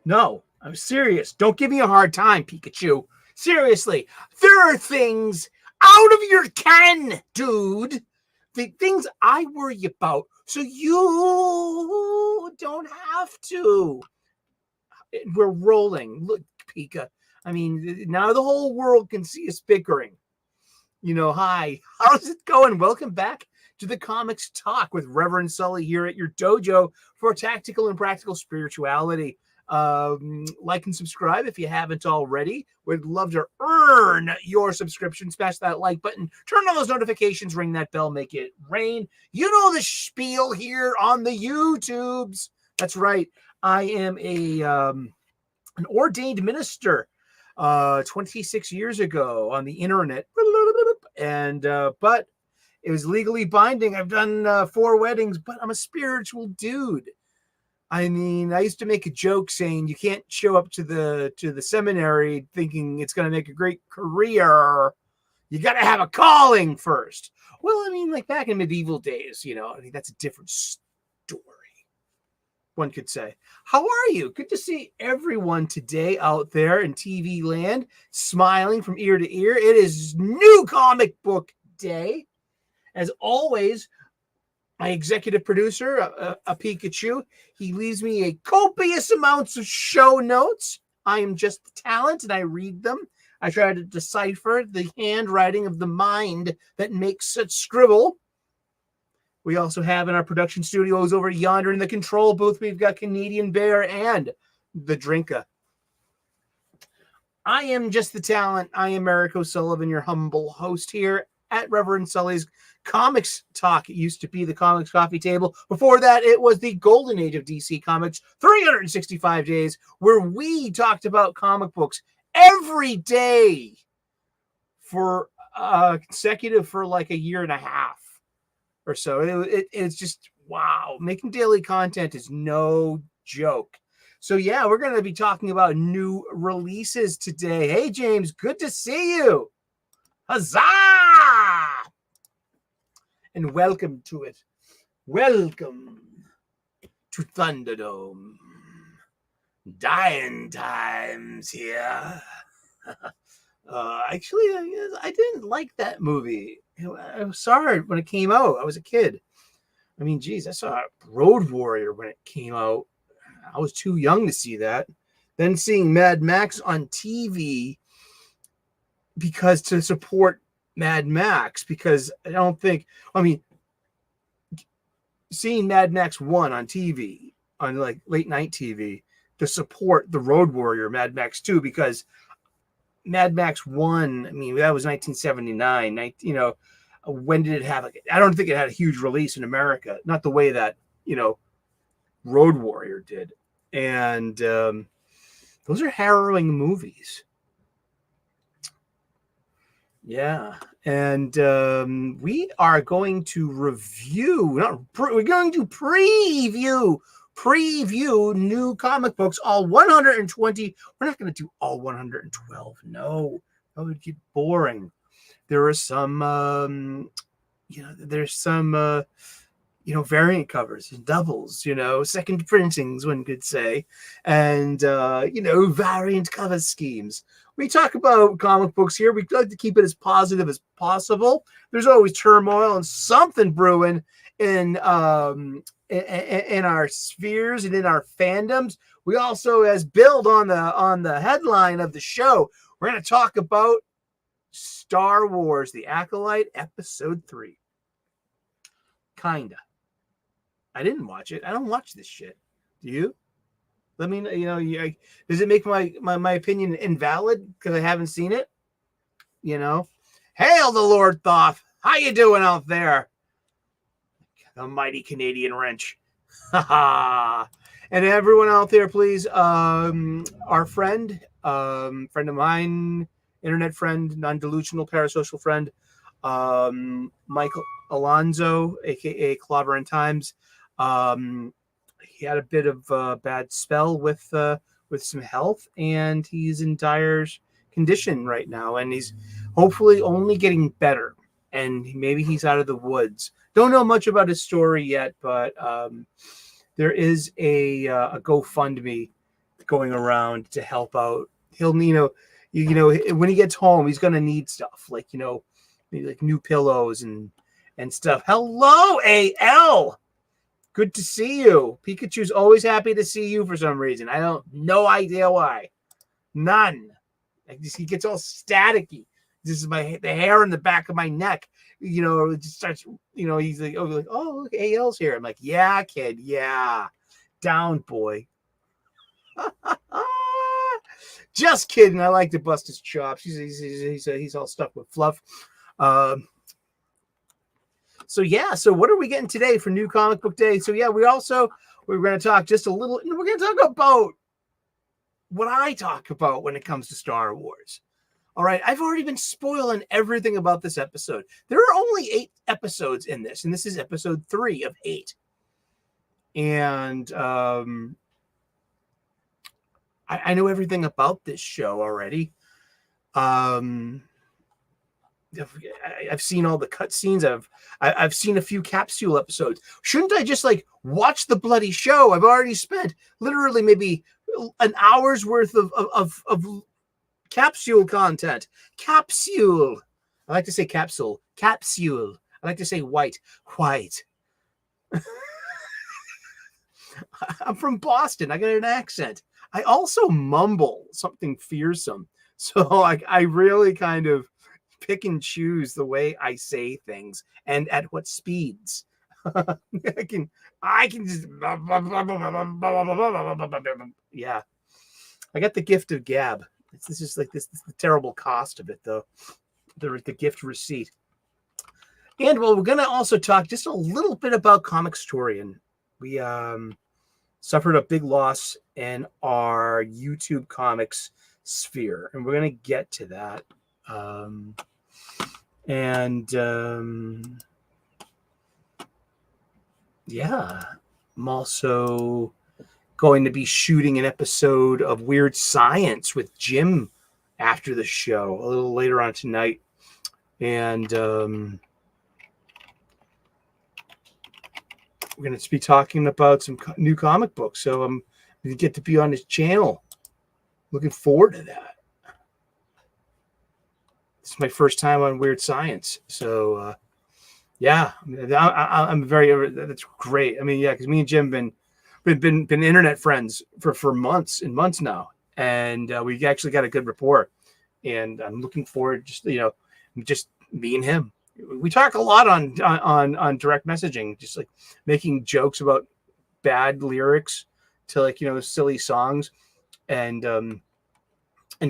No, I'm serious. Don't give me a hard time, Pikachu. Seriously, there are things out of your ken, dude. The things I worry about, so you don't have to. We're rolling. Look, Pika. I mean, now the whole world can see us bickering. Hi. How's it going? Welcome back to the Comics Talk with Reverend Sully here at your dojo for tactical and practical spirituality. Like and subscribe if you haven't already. We'd love to earn your subscription. Smash that like button, turn on those notifications, ring that bell, make it rain. You know the spiel here on the YouTubes. That's right. I am an ordained minister 26 years ago on the internet, and but it was legally binding. I've done 4 weddings, but I'm a spiritual dude. I mean, I used to make a joke saying you can't show up to the seminary thinking it's going to make a great career. You got to have a calling first. Well, I mean, like back in medieval days, I think that's a different story, one could say. How are you? Good to see everyone today out there in TV land, smiling from ear to ear. It is New Comic Book Day. As always, my executive producer, a Pikachu, he leaves me a copious amounts of show notes. I am just the talent, and I read them. I try to decipher the handwriting of the mind that makes such scribble. We also have in our production studios over yonder in the control booth, we've got Canadian Bear and the Drinka. I am just the talent. I am Eric O'Sullivan, your humble host here at Reverend Sully's Comics Talk. It used to be the Comics Coffee Table. Before that, it was the golden age of DC Comics, 365 days, where we talked about comic books every day for consecutive for like a year and a half or so. It's just, wow. Making daily content is no joke. So yeah, we're going to be talking about new releases today. Hey, James, good to see you. Huzzah! And welcome to it. Welcome to Thunderdome. Dying times here. Actually, I didn't like that movie. I saw it when it came out. I was a kid. I mean, geez, I saw Road Warrior when it came out. I was too young to see that. Then seeing Mad Max on TV because to support Mad Max, because seeing Mad Max 1 on TV, on like late night TV, to support the Road Warrior Mad Max 2, because Mad Max 1, I mean, that was 1979. When did it have, I don't think it had a huge release in America, not the way that, Road Warrior did. And those are harrowing movies. Yeah, and we are going to we're going to preview new comic books, all 120. We're not going to do all 112. No, that would get boring. There are some, variant covers and doubles, second printings, one could say, and, variant cover schemes. We talk about comic books here. We like to keep it as positive as possible. There's always turmoil and something brewing in our spheres and in our fandoms. We also, as billed on the headline of the show, we're going to talk about Star Wars, The Acolyte, Episode 3. Kinda. I didn't watch it. I don't watch this shit. Do you? Let me know. Does it make my opinion invalid because I haven't seen it? Hail the Lord Thoth. How you doing out there? The mighty Canadian wrench. And everyone out there, please. Our friend of mine, internet friend, non-delusional parasocial friend, Michael Alonzo, aka Clobber in Times. He had a bit of a bad spell with some health, and he's in dire condition right now, and he's hopefully only getting better, and maybe he's out of the woods. Don't know much about his story yet, but there is a GoFundMe going around to help out. He'll, when he gets home, he's gonna need stuff like, maybe like new pillows and stuff. Hello, AL. Good to see you. Pikachu's always happy to see you for some reason. No idea why. None. He gets all staticky. This is the hair in the back of my neck. It just starts, he's like, oh, look, AL's here. I'm like, yeah, kid. Yeah. Down, boy. Just kidding. I like to bust his chops. He's all stuck with fluff. So what are we getting today for New Comic Book Day? So yeah, we're going to talk just a little. We're going to talk about what I talk about when it comes to Star Wars. All right, I've already been spoiling everything about this episode. There are only 8 episodes in this, and this is episode 3 of 8. And I know everything about this show already. I've seen all the cutscenes. I've seen a few capsule episodes. Shouldn't I just watch the bloody show? I've already spent literally maybe an hour's worth of capsule content. Capsule. I like to say capsule. Capsule. I like to say white. I'm from Boston. I got an accent. I also mumble something fearsome. So I really kind of pick and choose the way I say things and at what speeds. I can just yeah. I got the gift of gab. This is the terrible cost of it though. The gift receipt. And we're gonna also talk just a little bit about Comic Storian. We suffered a big loss in our YouTube comics sphere, and we're gonna get to that. Yeah, I'm also going to be shooting an episode of Weird Science with Jim after the show a little later on tonight. And we're going to be talking about some new comic books. So I'm going to get to be on his channel. Looking forward to that. This is my first time on Weird Science. So, yeah, I'm very, that's great. I mean, yeah, because me and Jim been internet friends for months and months now. And we actually got a good rapport. And I'm looking forward just me and him. We talk a lot on direct messaging, just making jokes about bad lyrics to silly songs and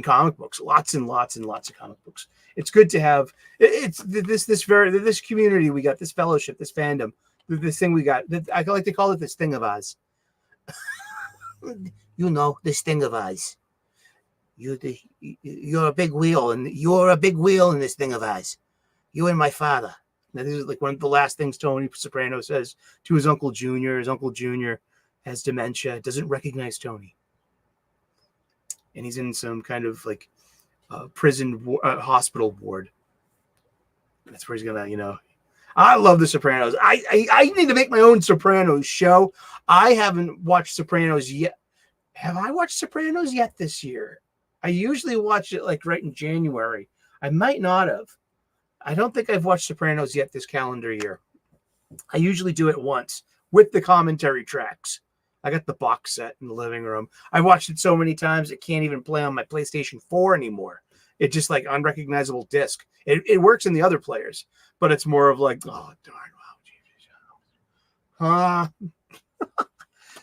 comic books, lots and lots and lots of comic books. It's good to have this community we got, this fellowship, this fandom, this thing we got. I like to call it this thing of ours. This thing of ours. You're a big wheel, and you're a big wheel in this thing of ours. You and my father. Now, this is one of the last things Tony Soprano says to his Uncle Junior. His Uncle Junior has dementia, doesn't recognize Tony. And he's in some kind of prison hospital ward. That's where he's gonna, I love the Sopranos. I need to make my own Sopranos show. I haven't watched Sopranos yet. Have I watched Sopranos yet this year? I usually watch it right in January. I might not have. I don't think I've watched Sopranos yet this calendar year. I usually do it once with the commentary tracks. I got the box set in the living room. I watched it so many times it can't even play on my PlayStation 4 anymore. It's just unrecognizable disc. It works in the other players, but it's more of oh darn, wow,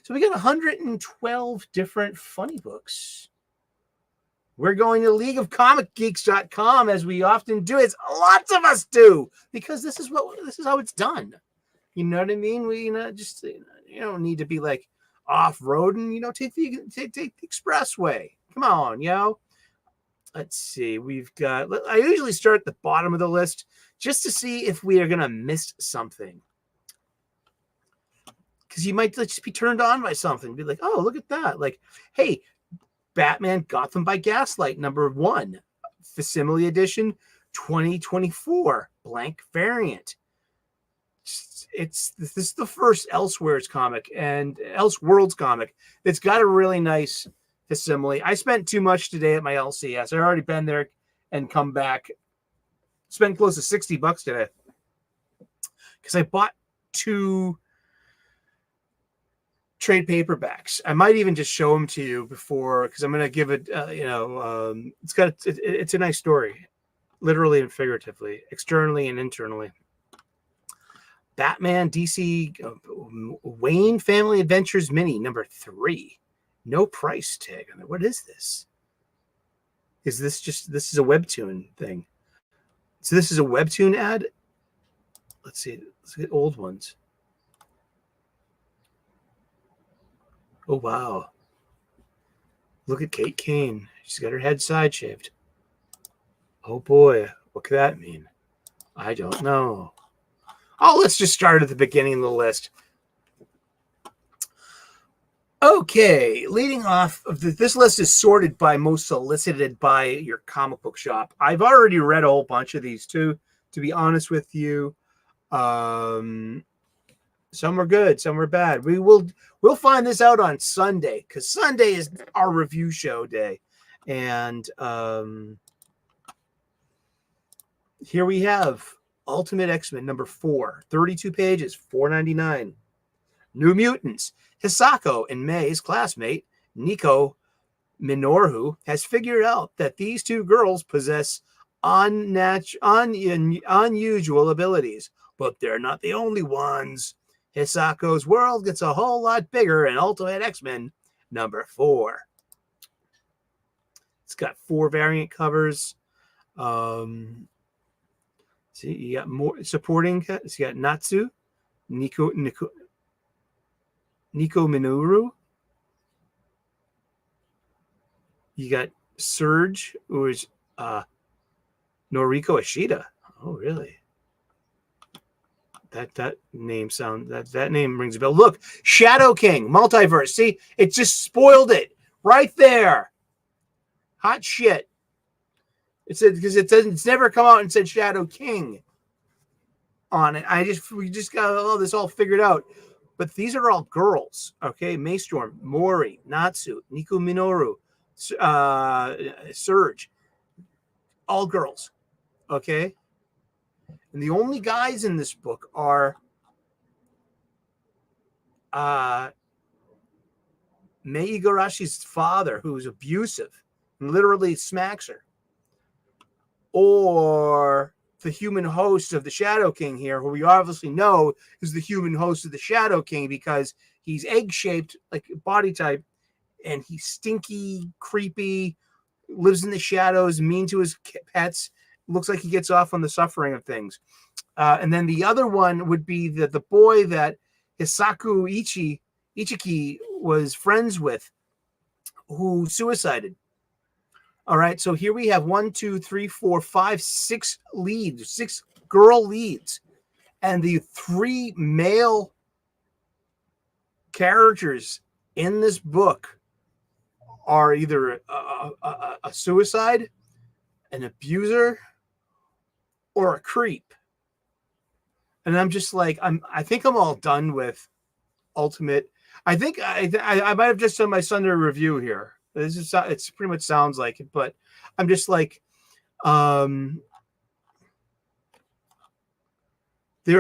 so we got 112 different funny books. We're going to leagueofcomicgeeks.com as we often do. It's lots of us do, because this is how it's done. You know what I mean? We you don't need to be off-road and take the expressway. Come on, Let's see. I usually start at the bottom of the list just to see if we are gonna miss something. Because you might just be turned on by something. Be like, oh, look at that. Hey, Batman Gotham by Gaslight, #1, Facsimile Edition 2024, blank variant. This is the first Elseworlds comic that's got a really nice facsimile. I spent too much today at my LCS. I already been there and come back. Spent close to $60 today because I bought 2 trade paperbacks. I might even just show them to you before, because I'm going to give it, it's a nice story, literally and figuratively, externally and internally. Batman DC Wayne Family Adventures Mini #3. No price tag on it. What is this? Is this just, this is a webtoon thing? So this is a webtoon ad? Let's see. Let's get old ones. Oh, wow. Look at Kate Kane. She's got her head side shaved. Oh, boy. What could that mean? I don't know. Oh, let's just start at the beginning of the list. Okay, leading off of this list is sorted by most solicited by your comic book shop. I've already read a whole bunch of these too, to be honest with you. Some are good, some are bad. We'll find this out on Sunday, because Sunday is our review show day. And here we have Ultimate X-Men #4, 32 pages, $4.99. New Mutants. Hisako and May's classmate, Nico Minoru, has figured out that these 2 girls possess unusual abilities, but they're not the only ones. Hisako's world gets a whole lot bigger in Ultimate X-Men #4. It's got 4 variant covers. See, you got more supporting. You got Natsu, Nico Minoru. You got Surge, who is Noriko Ashida. Oh, really? That name that name rings a bell. Look, Shadow King, Multiverse. See, it just spoiled it right there. Hot shit. It said, because it's never come out and said Shadow King on it. We just got all this all figured out. But these are all girls, okay? Maystorm, Mori, Natsu, Nico Minoru, Surge, all girls, okay? And the only guys in this book are Mei Igarashi's father, who's abusive and literally smacks her, or the human host of the Shadow King here, who we obviously know is the human host of the Shadow King because he's egg-shaped, like body type, and he's stinky, creepy, lives in the shadows, mean to his pets, looks like he gets off on the suffering of things. And then the other one would be the boy that Hisaku Ichiki was friends with, who suicided. All right, so here we have 1, 2, 3, 4, 5, 6 leads, 6 girl leads. And the 3 male characters in this book are either a suicide, an abuser, or a creep. And I'm just like, I think I'm all done with Ultimate. I think I might have just done my Sunday review here. It's pretty much sounds like it, but I'm just like, there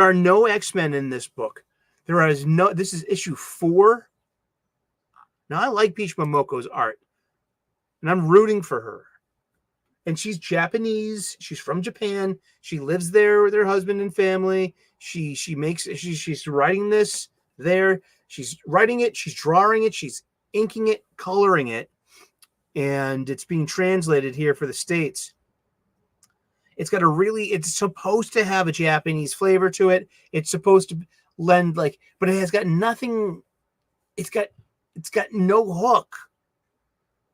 are no X-Men in this book. This is issue 4. Now, I like Peach Momoko's art, and I'm rooting for her. And she's Japanese. She's from Japan. She lives there with her husband and family. She's writing this there. She's writing it. She's drawing it. She's inking it, coloring it. And it's being translated here for the States. It's supposed to have a Japanese flavor to it. It's supposed to lend but it has got nothing. It's got no hook.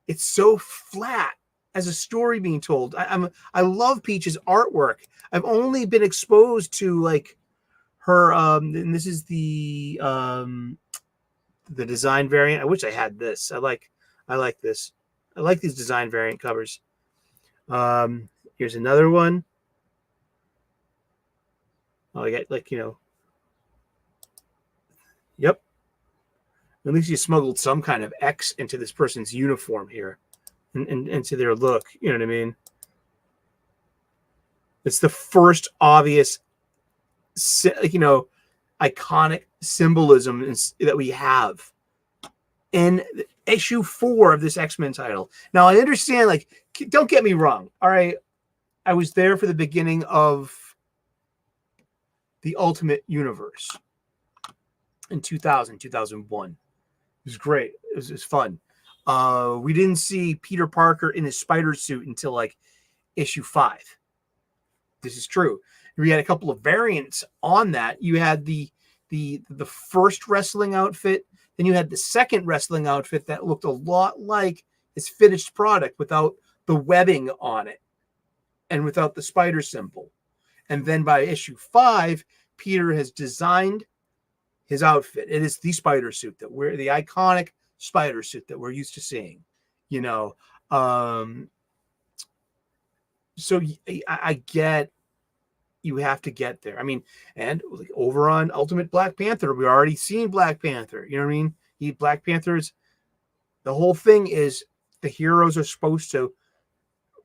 It's so flat as a story being told. I love Peach's artwork. I've only been exposed to her. And this is the design variant. I wish I had this. I like this. I like these design variant covers. Here's another one. Oh, I got yep. At least you smuggled some kind of X into this person's uniform here, and into their look. You know what I mean? It's the first obvious, iconic symbolism that we have in issue 4 of this X-Men title. Now, I understand, like, don't get me wrong. All right. I was there for the beginning of the Ultimate Universe in 2001. It was great. It was fun. We didn't see Peter Parker in his spider suit until like issue 5. This is true. We had a couple of variants on that. You had the first wrestling outfit, then you had the second wrestling outfit that looked a lot like his finished product without the webbing on it and without the spider symbol. And then by issue 5, Peter has designed his outfit. It is the spider suit the iconic spider suit that we're used to seeing, So I get you have to get there. I mean, and like over on Ultimate Black Panther, we already seen Black Panther. You know what I mean? Black Panther's, the whole thing is the heroes are supposed to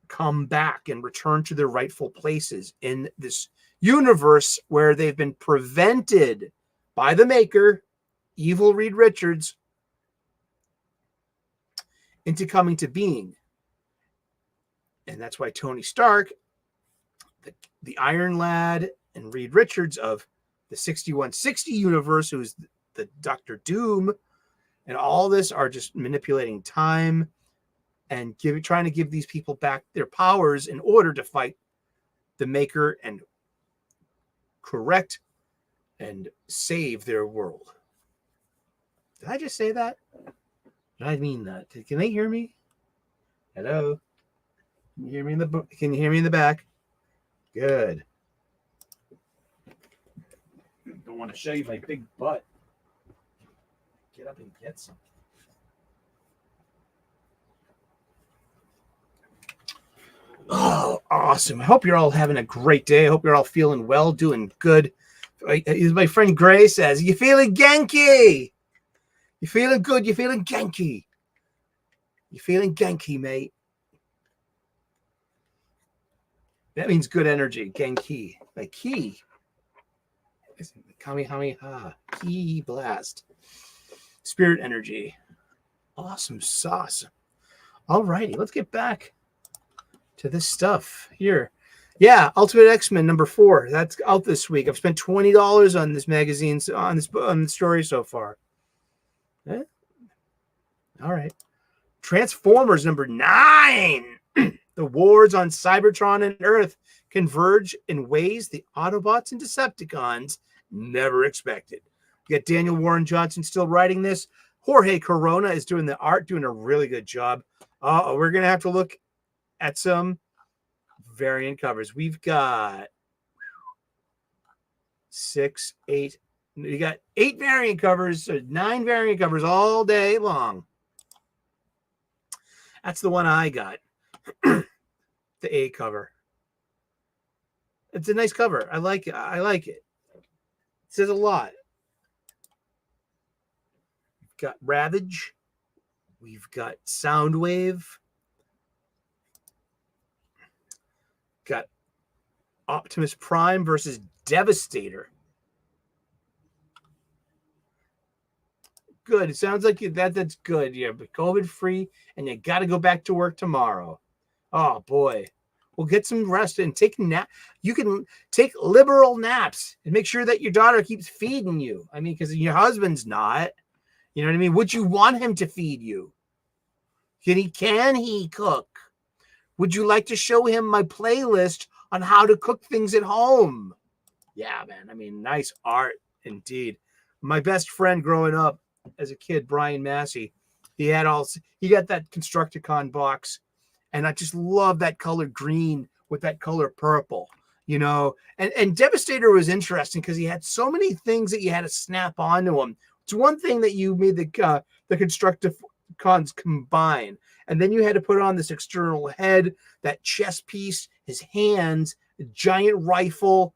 come back and return to their rightful places in this universe where they've been prevented by the maker, evil Reed Richards, into coming to being. And that's why Tony Stark, the Iron Lad, and Reed Richards of the 6160 universe, who's the Doctor Doom, and all this are just manipulating time and trying to give these people back their powers in order to fight the maker and correct and save their world. Did I just say that? Did I mean that? Can they hear me? Hello? Can you hear me in the back? Good. Don't want to show you my big butt. Get up and get some. Oh, awesome. I hope you're all having a great day. I hope you're all feeling well, doing good. As my friend Gray says, you feeling Genki? You feeling good? You feeling Genki? You feeling Genki, mate? That means good energy. Genki. Like ki. Kamehameha. Ki blast. Spirit energy. Awesome sauce. All righty. Let's get back to this stuff here. Yeah, Ultimate X-Men number 4. That's out this week. I've spent $20 on this magazine, on the story so far. Eh? All right. Transformers number 9. The wars on Cybertron and Earth converge in ways the Autobots and Decepticons never expected. You got Daniel Warren Johnson still writing this. Jorge Corona is doing the art, doing a really good job. We're going to have to look at some variant covers. We've got 6, 8. We got 8 variant covers, 9 variant covers all day long. That's the one I got. The A cover. It's a nice cover. I like it. It says a lot. We've got Ravage. We've got Soundwave. Got Optimus Prime versus Devastator. Good. It sounds like that's good. You're COVID free and you got to go back to work tomorrow. Oh boy. Well, get some rest and take a nap. You can take liberal naps and make sure that your daughter keeps feeding you. I mean, because your husband's not. You know what I mean? Would you want him to feed you? Can he cook? Would you like to show him my playlist on how to cook things at home? Yeah, man. I mean, nice art indeed. My best friend growing up as a kid, Brian Massey, he got that Constructicon box, and I just love that color green with that color purple, and Devastator was interesting because he had so many things that you had to snap onto him. It's one thing that you made the Constructicons combine, and then you had to put on this external head, that chest piece, his hands, a giant rifle.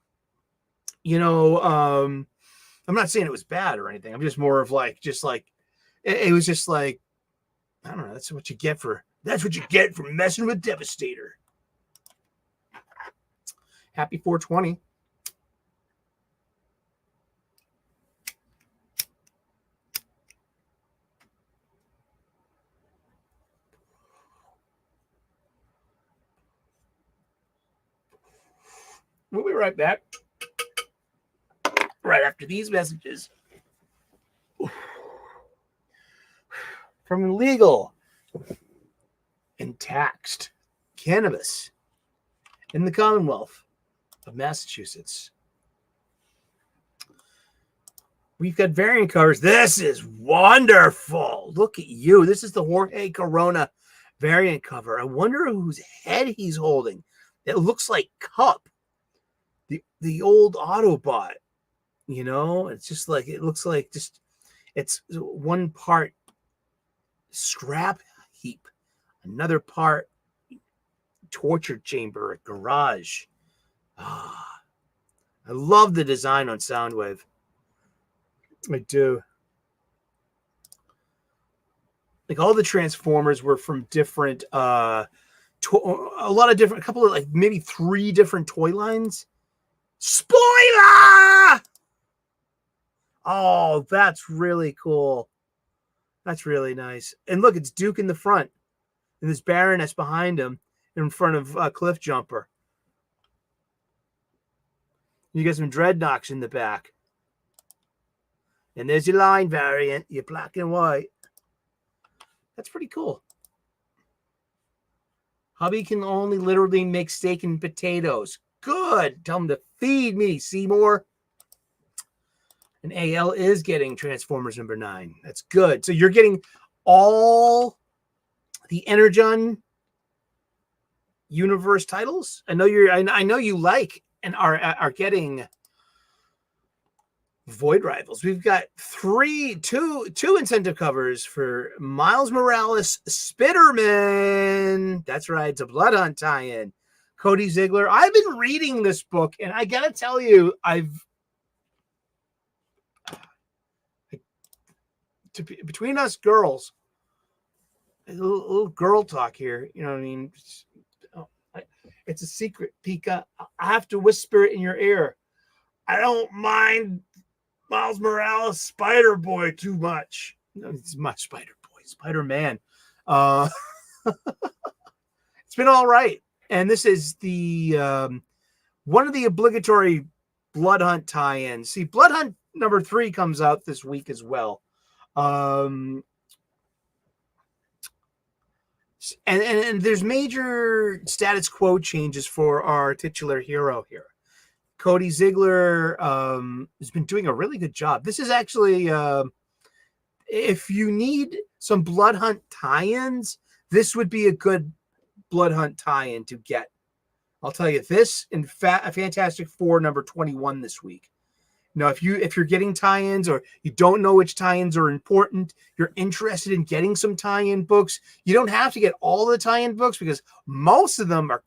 I'm not saying it was bad or anything. I'm just more of like it was just like, I don't know. That's what you get for messing with Devastator. Happy 420. We'll be right back. Right after these messages. From legal and taxed cannabis in the Commonwealth of Massachusetts. We've got variant covers. This is wonderful. Look at you. This is the Jorge Corona variant cover. I wonder whose head he's holding. It looks like Cup, the old Autobot. You know, it's just like, it looks like just, it's one part scrap heap, another part torture chamber, garage. I love the design on Soundwave. I do. Like all the Transformers were from different, a couple of like maybe 3 different toy lines. Spoiler! Oh, that's really cool. That's really nice. And look, it's Duke in the front, and this Baroness behind him in front of Cliff Jumper. You got some Dreadnoks in the back. And there's your line variant, your black and white. That's pretty cool. Hubby can only literally make steak and potatoes. Good. Tell him to feed me, Seymour. And AL is getting Transformers number 9. That's good. So you're getting all the Energon universe titles. I know you like and are getting Void Rivals. We've got two incentive covers for Miles Morales Spider-Man. That's right. It's a Blood Hunt tie-in. Cody Ziegler. I've been reading this book, and I gotta tell you, between us girls, a little girl talk here. You know what I mean? It's a secret, Pika. I have to whisper it in your ear. I don't mind Miles Morales Spider-Boy too much. No, it's my Spider-Boy, Spider-Man. It's been all right. And this is the one of the obligatory Blood Hunt tie-ins. See, Blood Hunt number 3 comes out this week as well. And there's major status quo changes for our titular hero here. Cody Ziegler has been doing a really good job. This is actually, if you need some Blood Hunt tie-ins, this would be a good Blood Hunt tie-in to get. I'll tell you this in Fantastic Four number 21 this week. Now, if you're getting tie-ins or you don't know which tie-ins are important, you're interested in getting some tie-in books, you don't have to get all the tie-in books because most of them are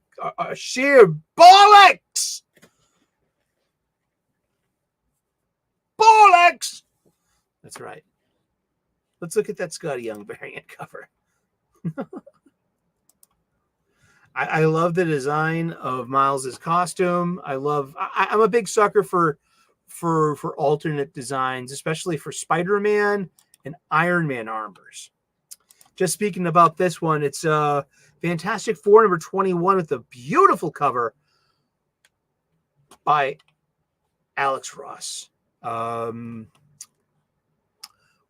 sheer bollocks. Bollocks. That's right. Let's look at that Scotty Young variant cover. I love the design of Miles's costume. I'm a big sucker for alternate designs, especially for Spider-Man and Iron Man armors. Just speaking about this one, it's Fantastic Four number 21 with a beautiful cover by Alex Ross.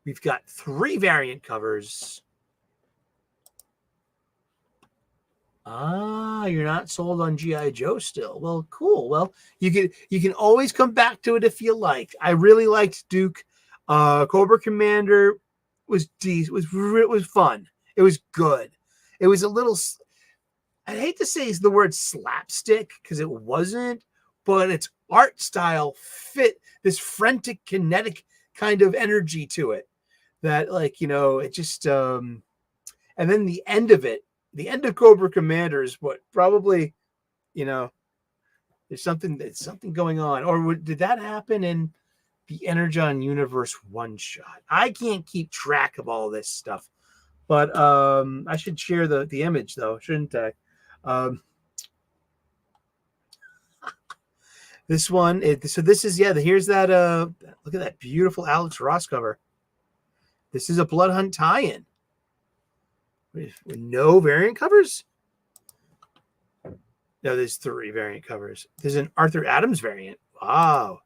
We've got 3 variant covers. You're not sold on G.I. Joe still. Well, cool. Well, you can always come back to it if you like. I really liked Duke. Cobra Commander was fun. It was good. It was a little, I hate to say the word slapstick because it wasn't, but its art style fit this frantic kinetic kind of energy to it that, like, you know, it just and then the end of Cobra Commander is what probably, you know, there's something going on. Or did that happen in The Energon Universe one-shot. I can't keep track of all this stuff, but I should share the image, though, shouldn't I? This one, so this is, here's that, look at that beautiful Alex Ross cover. This is a Blood Hunt tie-in with no variant covers. No, there's 3 variant covers. There's an Arthur Adams variant. Wow.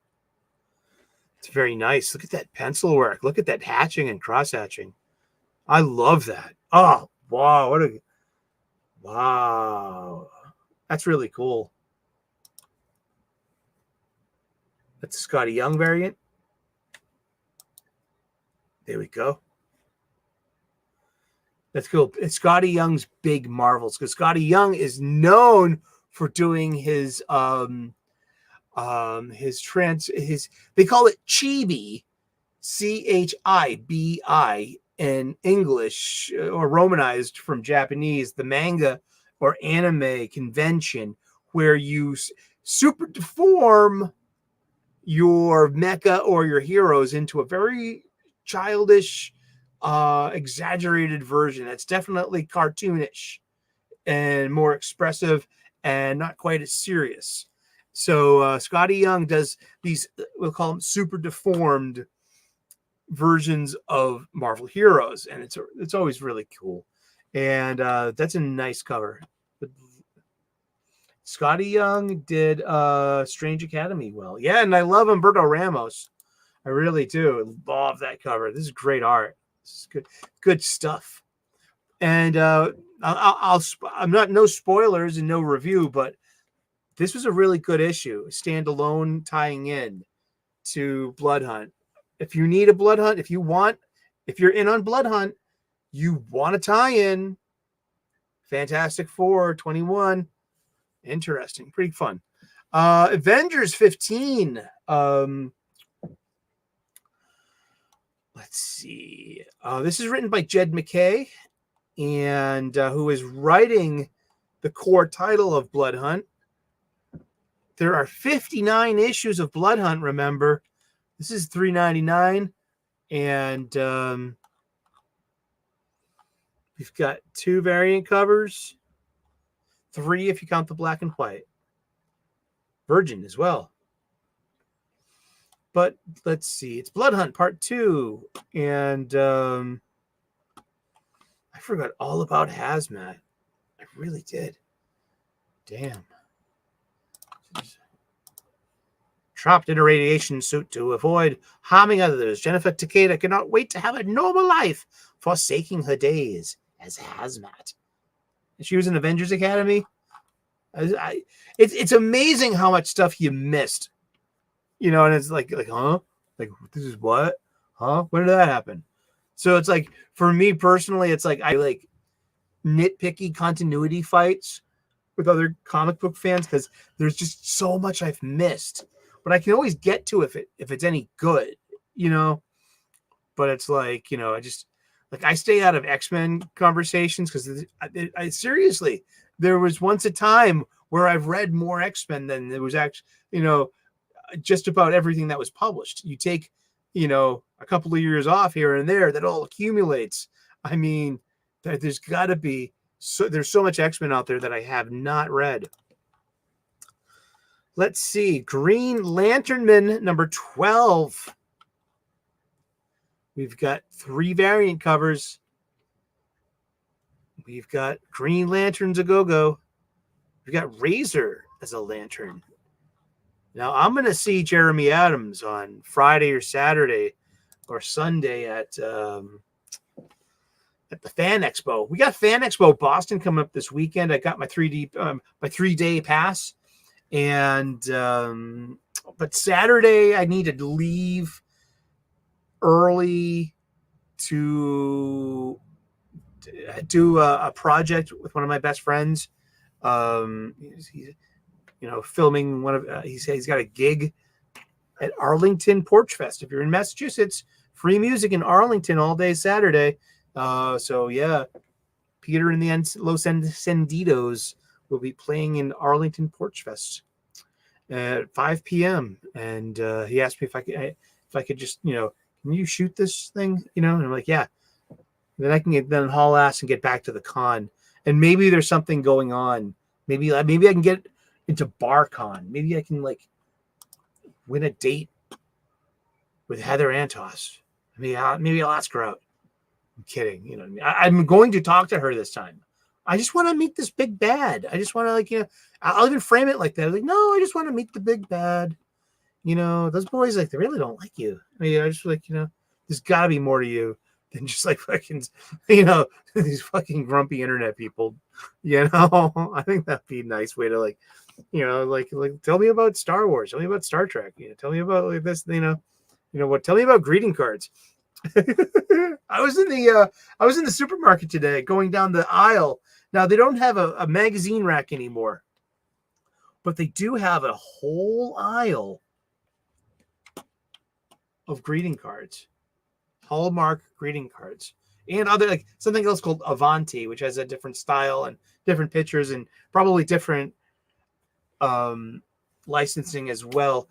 It's very nice. Look at that pencil work. Look at that hatching and cross hatching. I love that. Oh, wow. Wow. That's really cool. That's a Scotty Young variant. There we go. That's cool. It's Scotty Young's big marvels, because Scotty Young is known for doing his they call it chibi, CHIBI in English, or Romanized from Japanese, the manga or anime convention where you super deform your mecha or your heroes into a very childish, exaggerated version. It's definitely cartoonish and more expressive and not quite as serious. So Scotty Young does these, we'll call them super deformed versions of Marvel heroes, and it's always really cool. And that's a nice cover. Scotty Young did Strange Academy well. Yeah, and I love Humberto Ramos. I really do. Love that cover. This is great art. This is good stuff. And I'm not, no spoilers and no review, but this was a really good issue, standalone, tying in to Blood Hunt. If you need a Blood Hunt, if you're in on Blood Hunt, you want to tie in Fantastic Four 21. Interesting, pretty fun. Avengers 15. Let's see. This is written by Jed McKay, and who is writing the core title of Blood Hunt. There are 59 issues of Blood Hunt, remember. This is $3.99, and we've got 2 variant covers, 3 if you count the black and white. Virgin as well. But let's see. It's Blood Hunt Part 2, and I forgot all about Hazmat. I really did. Damn. Trapped in a radiation suit to avoid harming others, Jennifer Takeda cannot wait to have a normal life, forsaking her days as Hazmat. She was in Avengers Academy. It's amazing how much stuff you missed. You know, and it's like, huh? Like, this is what? Huh? When did that happen? So it's like, for me personally, it's like I like nitpicky continuity fights with other comic book fans because there's just so much I've missed. But I can always get to if it's any good, you know. But it's like, you know, I stay out of X-Men conversations because I seriously, there was once a time where I've read more X-Men than there was actually, you know, just about everything that was published. You take, you know, a couple of years off here and there, that all accumulates. I mean, there's got to be, there's so much X-Men out there that I have not read. Let's see. Green Lantern Man number 12. We've got 3 variant covers. We've got Green Lanterns a go-go. We've got Razor as a lantern. Now, I'm going to see Jeremy Adams on Friday or Saturday or Sunday at the Fan Expo. We got Fan Expo Boston coming up this weekend. I got my 3-day pass. And but Saturday I needed to leave early to do a project with one of my best friends. He's you know, filming one of he's got a gig at Arlington Porch Fest. If you're in Massachusetts, free music in Arlington all day Saturday. So yeah, Peter and the Los Encendidos will be playing in Arlington Porch Fest at 5 p.m. And he asked me if I could. if I could just, can you shoot this thing? And I'm like, yeah. Then I can then haul ass and get back to the con. And maybe there's something going on. Maybe I can get into BarCon. Maybe I can like win a date with Heather Antos. Maybe I'll ask her out. I'm kidding. I'm going to talk to her this time. I just want to meet this big bad. I just want to I'll even frame it like that. Like, no, I just want to meet the big bad. Those boys, like, they really don't like you. I mean, I just like, there's got to be more to you than just like fucking, these fucking grumpy internet people. I think that'd be a nice way to like tell me about Star Wars, tell me about Star Trek, tell me about like this, what? Tell me about greeting cards. I was in the supermarket today, going down the aisle. Now they don't have a magazine rack anymore, but they do have a whole aisle of greeting cards. Hallmark greeting cards and other like something else called Avanti, which has a different style and different pictures and probably different licensing as well.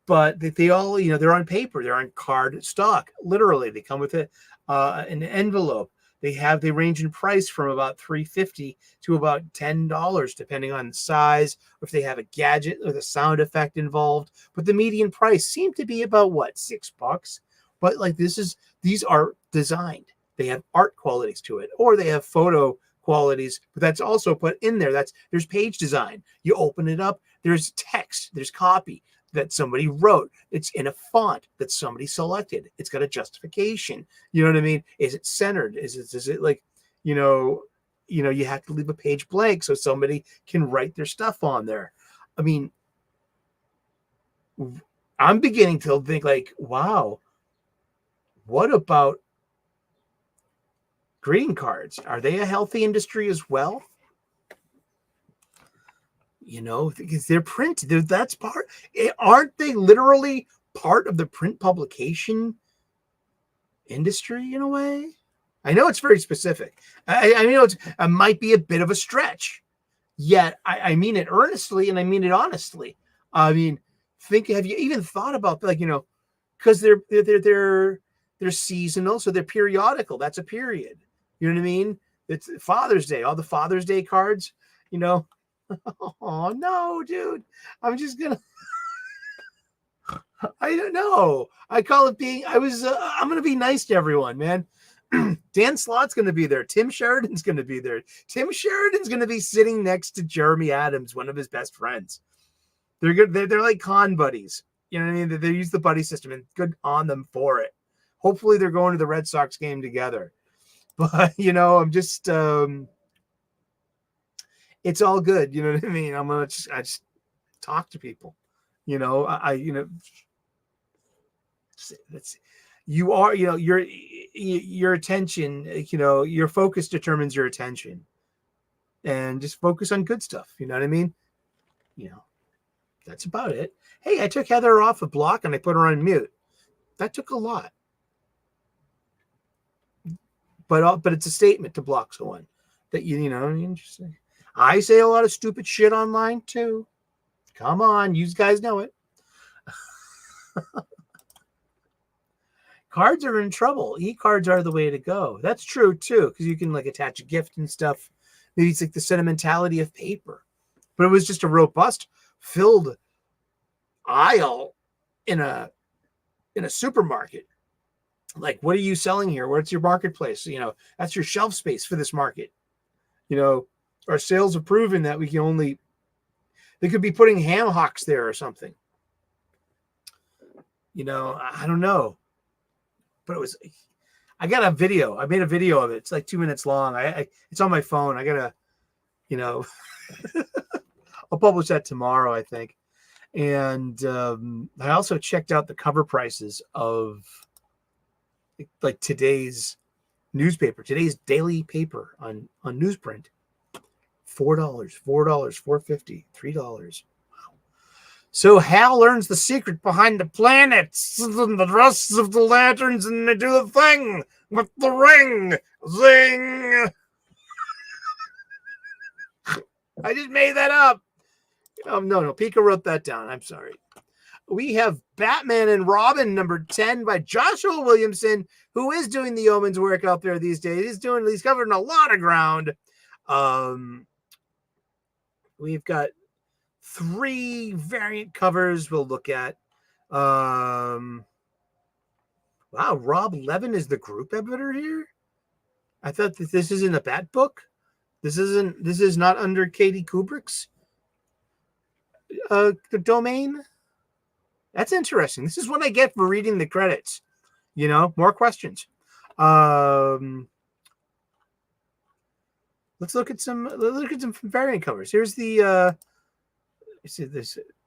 But they all, they're on paper, they're on card stock. Literally, they come with an envelope. They range in price from about $3.50 to about $10, depending on size, or if they have a gadget or the sound effect involved. But the median price seemed to be about what, $6. But like these are designed. They have art qualities to it, or they have photo qualities, but that's also put in there. There's page design. You open it up, there's text, there's copy that somebody wrote. It's in a font that somebody selected. It's got a justification. You know what I mean? Is it centered? Is it like, you have to leave a page blank so somebody can write their stuff on there. I mean, I'm beginning to think like, wow, what about greeting cards? Are they a healthy industry as well? Because they're print. That's part. Aren't they literally part of the print publication industry in a way? I know it's very specific. I know it might be a bit of a stretch, yet I mean it earnestly and I mean it honestly. I mean, have you even thought about because they're seasonal, so they're periodical. That's a period. You know what I mean? It's Father's Day. All the Father's Day cards. Oh no, dude! I'm just gonna. I don't know. I call it being. I'm gonna be nice to everyone, man. Dan Slott's gonna be there. Tim Sheridan's gonna be there. Tim Sheridan's gonna be sitting next to Jeremy Adams, one of his best friends. They're good. They're like con buddies. You know what I mean? They use the buddy system, and good on them for it. Hopefully, they're going to the Red Sox game together. But I'm just. It's all good. You know what I mean? I just talk to people. You are, your attention, your focus determines your attention, and just focus on good stuff. You know what I mean? That's about it. Hey, I took Heather off a block and I put her on mute. That took a lot, but it's a statement to block someone that interesting. I say a lot of stupid shit online too. Come on, you guys know it. Cards are in trouble. E-cards are the way to go. That's true too, because you can like attach a gift and stuff. Maybe it's like the sentimentality of paper, but it was just a robust, filled aisle in a supermarket. Like, what are you selling here? What's your marketplace? That's your shelf space for this market. Our sales have proven that they could be putting ham hocks there or something. I don't know. But I got a video. I made a video of it. It's like 2 minutes long. It's on my phone. I gotta, I'll publish that tomorrow, I think. And I also checked out the cover prices of like today's newspaper, today's daily paper on newsprint. $4, $4.50, $3. Wow. So Hal learns the secret behind the planets and the rest of the lanterns, and they do the thing with the ring. Zing! I just made that up. No, Pika wrote that down. I'm sorry. we have Batman and Robin number 10 by Joshua Williamson, who is doing the yeoman's work out there these days. He's covering a lot of ground. We've got 3 variant covers we'll look at. Wow, Rob Levin is the group editor here. I thought that this isn't a Bat book. This is not under Katie Kubrick's the domain. That's interesting. This is what I get for reading the credits. More questions. Let's look at some variant covers. Here's the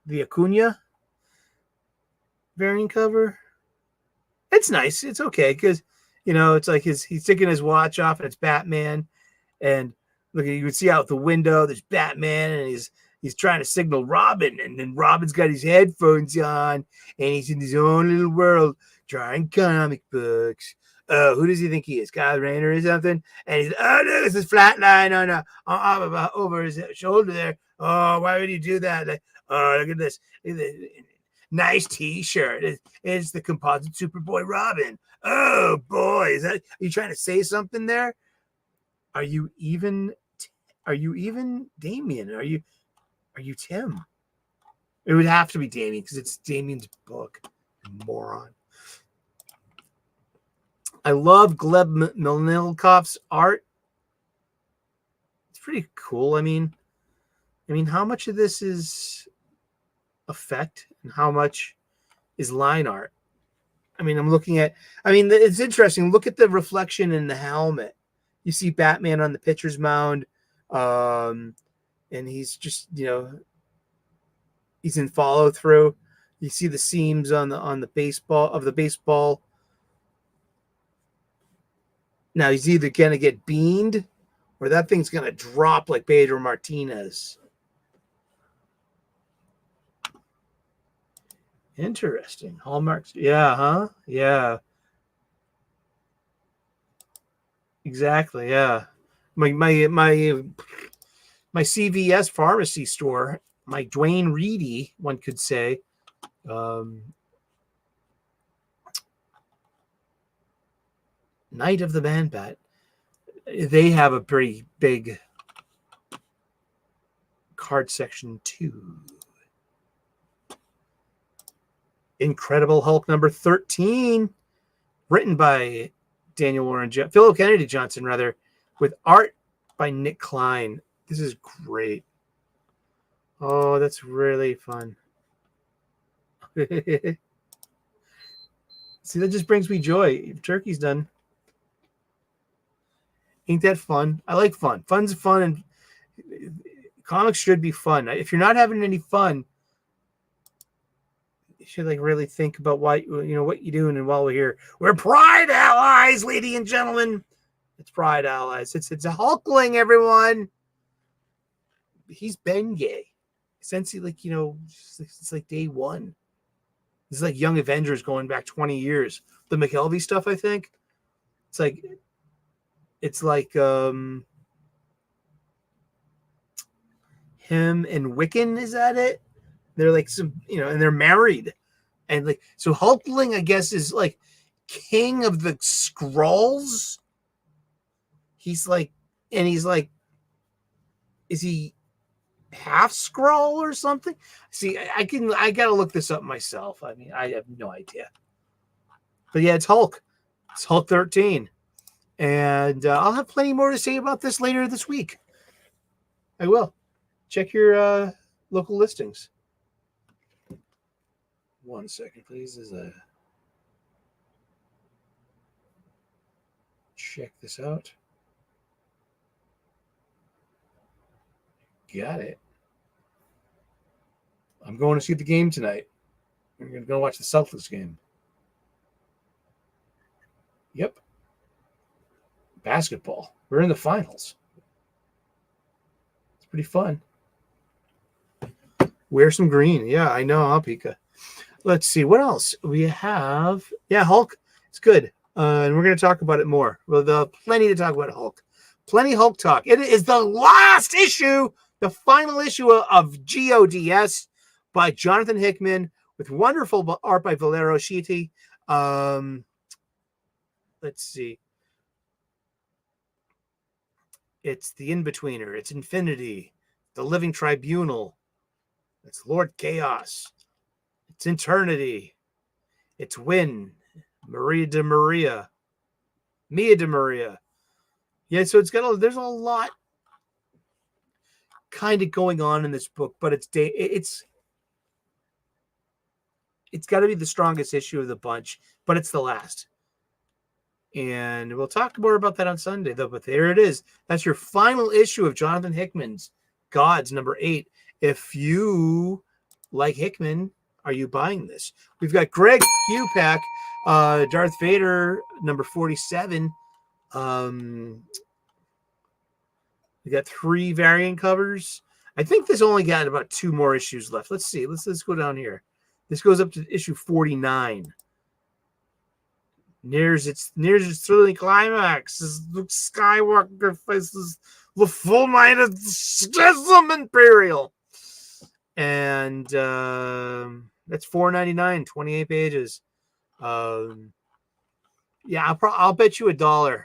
the Acuna variant cover. It's nice. It's okay because it's like he's taking his watch off and it's Batman, and look, you can see out the window there's Batman and he's trying to signal Robin, and then Robin's got his headphones on and he's in his own little world drawing comic books. Who does he think he is? Kyle Rayner or something? And he's, oh, no, this is flat line over his shoulder there. Oh, why would you do that? Like, oh, look at this. Nice T-shirt. It's the composite Superboy Robin. Oh, boy. Are you trying to say something there? Are you even Damien? Are you Tim? It would have to be Damien because it's Damien's book. Moron. I love Gleb Milnikoff's art. It's pretty cool. I mean, how much of this is effect and how much is line art? I'm looking at. It's interesting. Look at the reflection in the helmet. You see Batman on the pitcher's mound, and he's just he's in follow through. You see the seams on the baseball. Now he's either going to get beamed or that thing's going to drop like Pedro Martinez. Interesting. Hallmarks. Yeah, huh? Yeah. Exactly, yeah. My CVS pharmacy store, my Dwayne Reedy, one could say, Night of the Man-Bat, they have a pretty big card section too. Incredible Hulk number 13, written by Philip Kennedy Johnson, rather, with art by Nick Klein. This is great. Oh, that's really fun. See, that just brings me joy. Turkey's done. Ain't that fun? I like fun. Fun's fun, and comics should be fun. If you're not having any fun, you should really think about what you're doing. And while we're here, we're Pride Allies, ladies and gentlemen. It's Pride Allies. It's a Hulkling, everyone. He's been gay since it's like day one. This is like Young Avengers going back 20 years. The McKelvey stuff, I think. It's like him and Wiccan, is that it? They're like some, and they're married. And so Hulkling, I guess, is like king of the Skrulls. He's like, is he half Skrull or something? See, I gotta look this up myself. I have no idea. But yeah, it's Hulk. It's Hulk 13. And I'll have plenty more to say about this later this week. I will. Check your local listings. 1 second, please. Check this out. Got it. I'm going to see the game tonight. I'm going to go watch the Celtics game. Yep. Basketball. We're in the finals. It's pretty fun. Wear some green. Yeah, I know, huh, Pika? Let's see. What else? We have... Yeah, Hulk. It's good. And we're going to talk about it more. Well, there's plenty to talk about Hulk. Plenty Hulk talk. It is the last issue, the final issue of GODS by Jonathan Hickman with wonderful art by Valero Schitti. Let's see. It's The In-Betweener. It's Infinity. The Living Tribunal. It's Lord Chaos. It's Eternity. It's Win. Mia de Maria. Yeah, so there's a lot kind of going on in this book, but it's got to be the strongest issue of the bunch, but it's the last. And we'll talk more about that on Sunday, though. But there it is. That's your final issue of Jonathan Hickman's Gods, number 8. If you like Hickman, are you buying this? We've got Greg Hupack, Darth Vader, number 47. We got 3 variant covers. I think this only got about 2 more issues left. Let's see. Let's go down here. This goes up to issue 49. Nears its thrilling climax as Luke Skywalker faces the full might of the Schism Imperial. And that's $4.99, 28 pages. Yeah, I'll bet you $1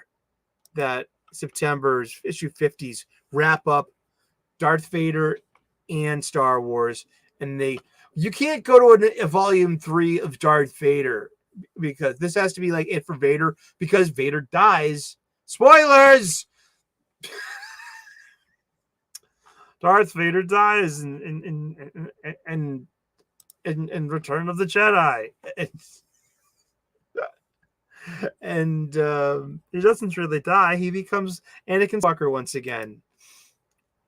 that September's issue 50s wrap up Darth Vader and Star Wars, and you can't go to a volume 3 of Darth Vader, because this has to be like it for Vader, because Vader dies. Spoilers! Darth Vader dies in Return of the Jedi. And he doesn't really die. He becomes Anakin Skywalker once again.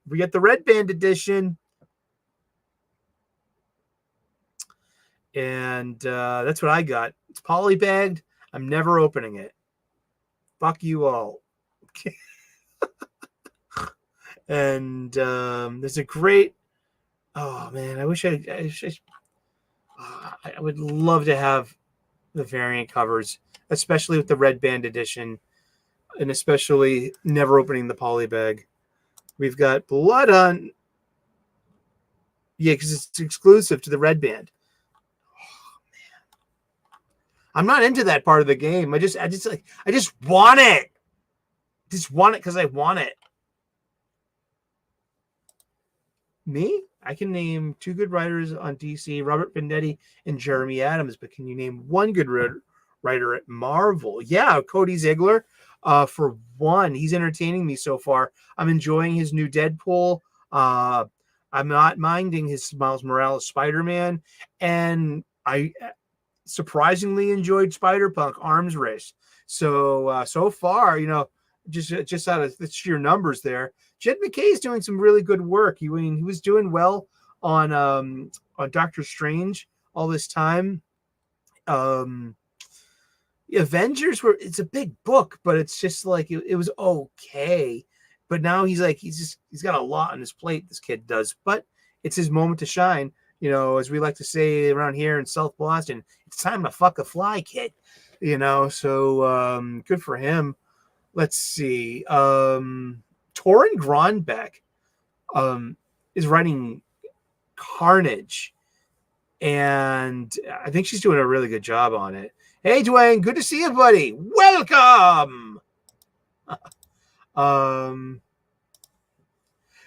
We get the Red Band edition. And that's what I got. It's polybagged. I'm never opening it. Fuck you all. And there's a great... Oh, man. I would love to have the variant covers, especially with the Red Band edition, and especially never opening the polybag. We've got Blood on... Yeah, because it's exclusive to the Red Band. I'm not into that part of the game. I just want it. Just want it because I want it. Me? I can name 2 good writers on DC, Robert Venditti and Jeremy Adams, but can you name 1 good writer at Marvel? Yeah, Cody Ziegler. For one, he's entertaining me so far. I'm enjoying his new Deadpool. I'm not minding his Miles Morales Spider-Man, and I surprisingly enjoyed Spider-Punk Arms Race. So far, just out of the sheer numbers there, Jed McKay is doing some really good work. He was doing well on Doctor Strange all this time. Avengers it's a big book, but it's just like it was okay. But now he's got a lot on his plate, this kid does, but it's his moment to shine. As we like to say around here in South Boston, it's time to fuck a fly, kid. So good for him. Let's see. Torrin Gronbeck is writing Carnage, and I think she's doing a really good job on it. Hey, Dwayne, good to see you, buddy. Welcome.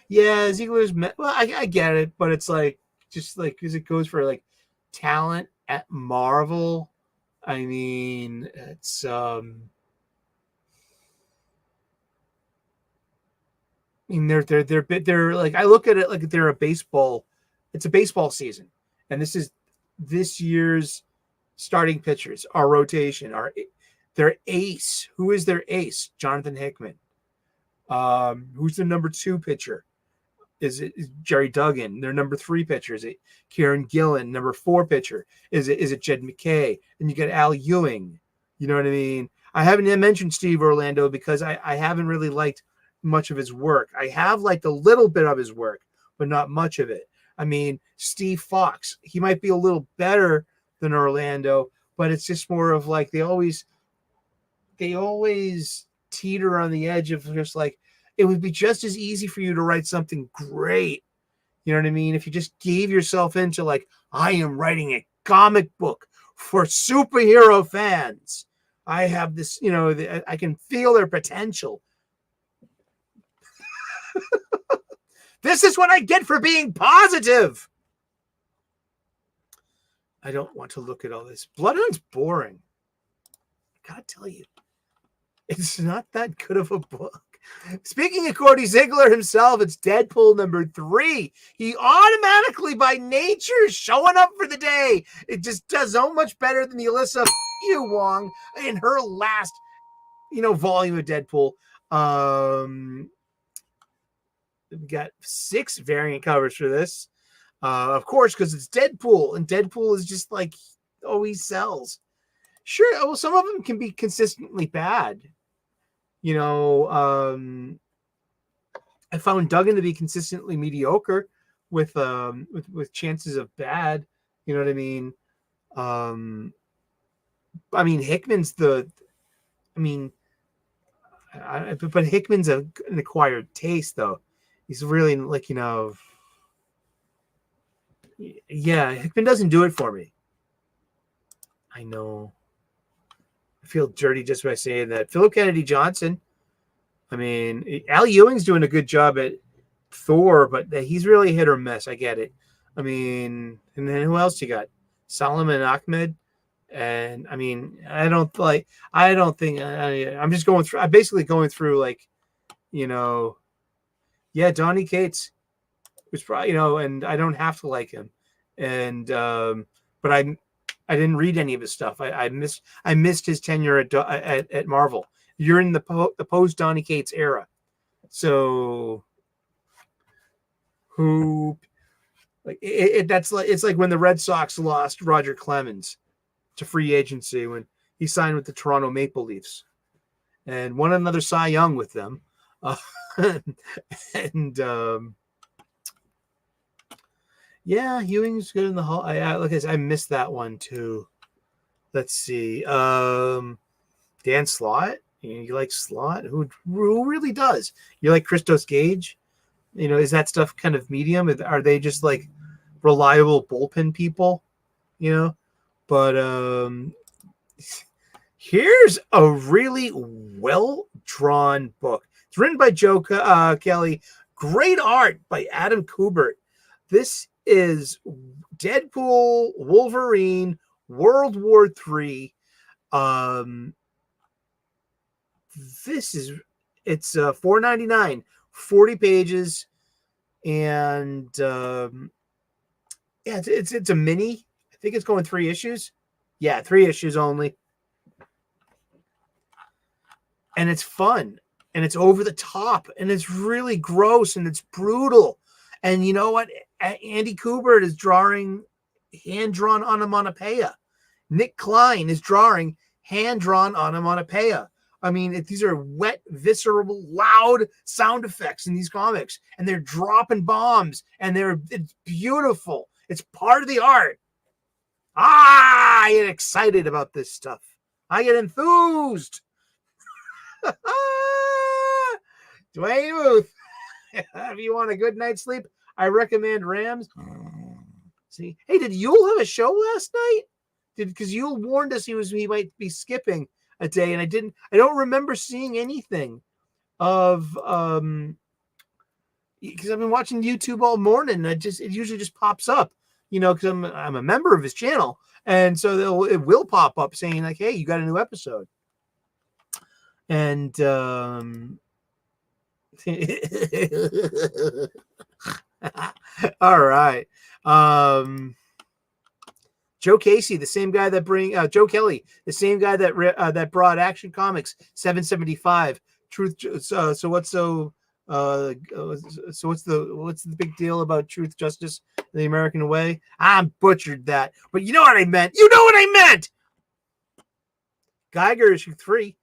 Yeah, Ziegler's. Well, I get it, but it's just because it goes for talent at Marvel. I mean, it's they're I look at it like they're a baseball. It's a baseball season, and this is this year's starting pitchers, our rotation, their ace. Who is their ace? Jonathan Hickman. Who's the number 2 pitcher? Is it Jerry Duggan? Their number 3 pitcher, is it Kieran Gillen? Number 4 pitcher, is it Jed McKay? And you got Al Ewing. You know what I mean? I haven't mentioned Steve Orlando because I haven't really liked much of his work. I have liked a little bit of his work, but not much of it. I mean, Steve Fox, he might be a little better than Orlando, but it's just more of they always teeter on the edge of just it would be just as easy for you to write something great. You know what I mean? If you just gave yourself into I am writing a comic book for superhero fans. I have this, I can feel their potential. This is what I get for being positive. I don't want to look at all this. Bloodhound's boring. I gotta tell you, it's not that good of a book. Speaking of Cordy Ziegler himself, it's Deadpool #3. He automatically, by nature, is showing up for the day. It just does so much better than the Alyssa Wong in her last, volume of Deadpool. We got 6 variant covers for this. Of course, because it's Deadpool, and Deadpool is just like, he sells. Sure, well, some of them can be consistently bad. I found Duggan to be consistently mediocre with chances of bad. You know what I mean? Hickman's but Hickman's an acquired taste, though. He's really Hickman doesn't do it for me. I know. I feel dirty just by saying that. Philip Kennedy Johnson. Al Ewing's doing a good job at Thor, but he's really hit or miss. I get it. And then who else you got? Solomon Ahmed. And I'm just going through. I'm basically going through Donny Cates was probably, and I don't have to like him. And but I didn't read any of his stuff. I missed his tenure at Marvel. You're in the post Donny Cates era, so it's like when the Red Sox lost Roger Clemens to free agency when he signed with the Toronto Maple Leafs and won another Cy Young with them, Ewing's good in the hall. I missed that one too. Let's see. Dan Slott. You like Slott? Who really does? You like Christos Gage? Is that stuff kind of medium? Are they just like reliable bullpen people? But here's a really well-drawn book. It's written by Joe Kelly. Great art by Adam Kubert. This is Deadpool, Wolverine, World War III. It's $4.99, 40 pages, and it's a mini. I think it's going 3 issues. Yeah, 3 issues only. And it's fun, and it's over the top, and it's really gross, and it's brutal. And you know what? Andy Kubert is drawing hand-drawn onomatopoeia. Nick Klein is drawing hand-drawn onomatopoeia. These are wet, visceral, loud sound effects in these comics, and they're dropping bombs, and it's beautiful. It's part of the art. I get excited about this stuff. I get enthused. Dwayne Booth. If you want a good night's sleep, I recommend Rams. See, hey, did Yule have a show last night? Because Yule warned us he might be skipping a day, and I don't remember seeing anything of because I've been watching YouTube all morning. And it usually just pops up, because I'm a member of his channel, and so it will pop up saying like, hey, you got a new episode. And all right. Joe Casey, the same guy that Joe Kelly, the same guy that brought Action Comics 775. Truth. So what's the big deal about Truth, Justice, the American Way? I butchered that, but you know what I meant. You know what I meant. Geiger issue 3,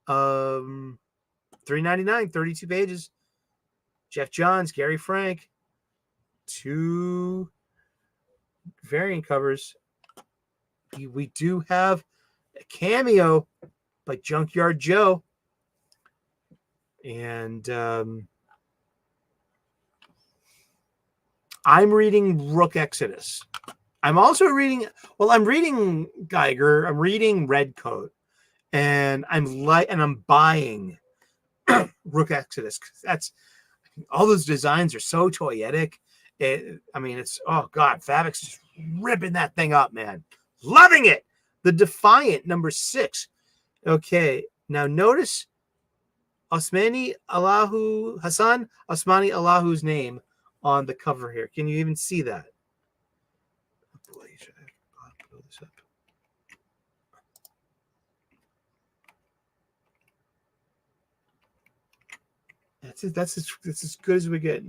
$3.99, 32 pages. Jeff Johns, Gary Frank, 2 variant covers. We do have a cameo by Junkyard Joe. And I'm reading Rook Exodus. I'm also reading, I'm reading Geiger, I'm reading Redcoat, and I'm buying Rook Exodus. That's, all those designs are so toyetic. It's, oh God, Fabix is ripping that thing up, man. Loving it. The Defiant, number 6. Okay, now notice Hassan Osmani Allahu's name on the cover here. Can you even see that? Oh boy, should I blow this up? That's as good as we get.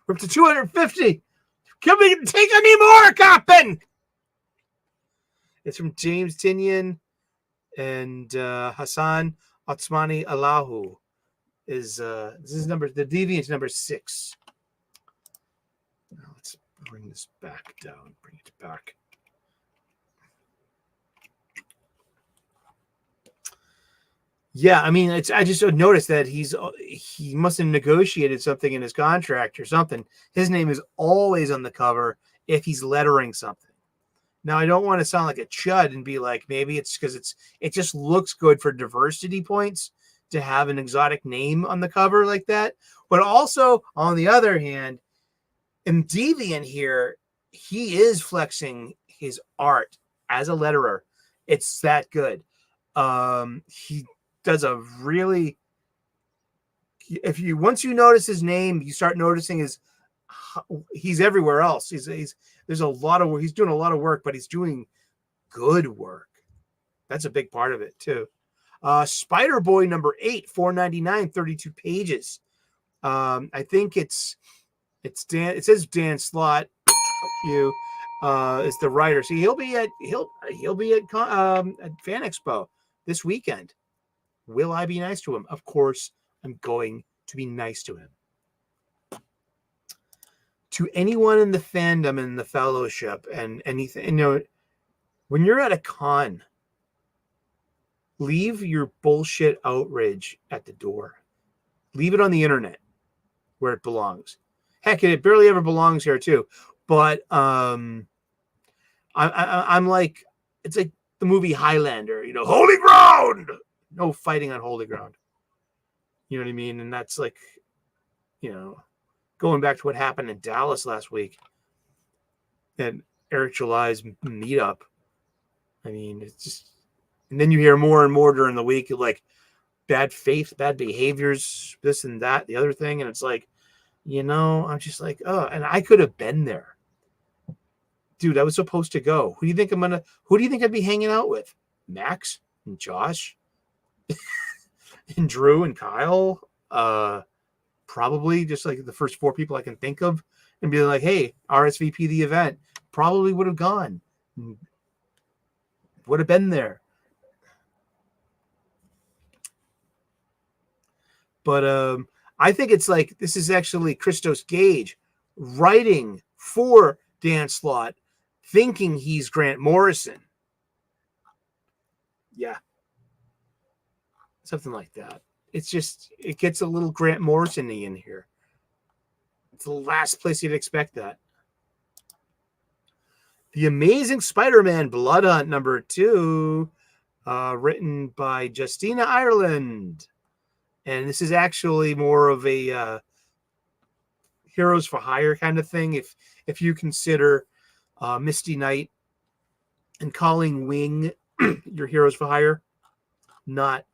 We're up to 250. Can we take any more, Coppin? It's from James Tinian and Hassan Otsmani Allahu. This is the Deviant number 6. Now let's bring this back down. Bring it back. Yeah, I just noticed that he must have negotiated something in his contract or something. His name is always on the cover if he's lettering something. Now, I don't want to sound like a chud and be like, maybe it's because it just looks good for diversity points to have an exotic name on the cover like that. But also, on the other hand, in Deviant here, he is flexing his art as a letterer. It's that good. He does a really, once you notice his name, you start noticing he's everywhere else. There's a lot of work. He's doing a lot of work, but he's doing good work. That's a big part of it too. Spider Boy number 8, $4.99, 32 pages. I think it's Dan. It says Dan Slott. You is the writer. See, he'll be at Fan Expo this weekend. Will I be nice to him? Of course, I'm going to be nice to him. To anyone in the fandom and the fellowship and anything, when you're at a con, leave your bullshit outrage at the door. Leave it on the internet where it belongs. Heck, it barely ever belongs here too. But I'm like, it's like the movie Highlander, holy ground. No fighting on holy ground. You know what I mean? And that's like, going back to what happened in Dallas last week and Eric July's meetup. It's just, and then you hear more and more during the week, like bad faith, bad behaviors, this and that, the other thing. And it's like, I'm just like, oh, and I could have been there. Dude, I was supposed to go. Who do you think I'd be hanging out with? Max and Josh and Drew and Kyle? Probably just like the first 4 people I can think of, and be like, hey, RSVP the event. Probably would have gone. Would have been there. But I think it's like, this is actually Christos Gage writing for Dan Slott, thinking he's Grant Morrison. Yeah. Something like that. It's just, it gets a little Grant Morrison-y in here. It's the last place you'd expect that. The Amazing Spider-Man Blood Hunt number 2, written by Justina Ireland. And this is actually more of a Heroes for Hire kind of thing. If you consider Misty Knight and Colleen Wing your Heroes for Hire, not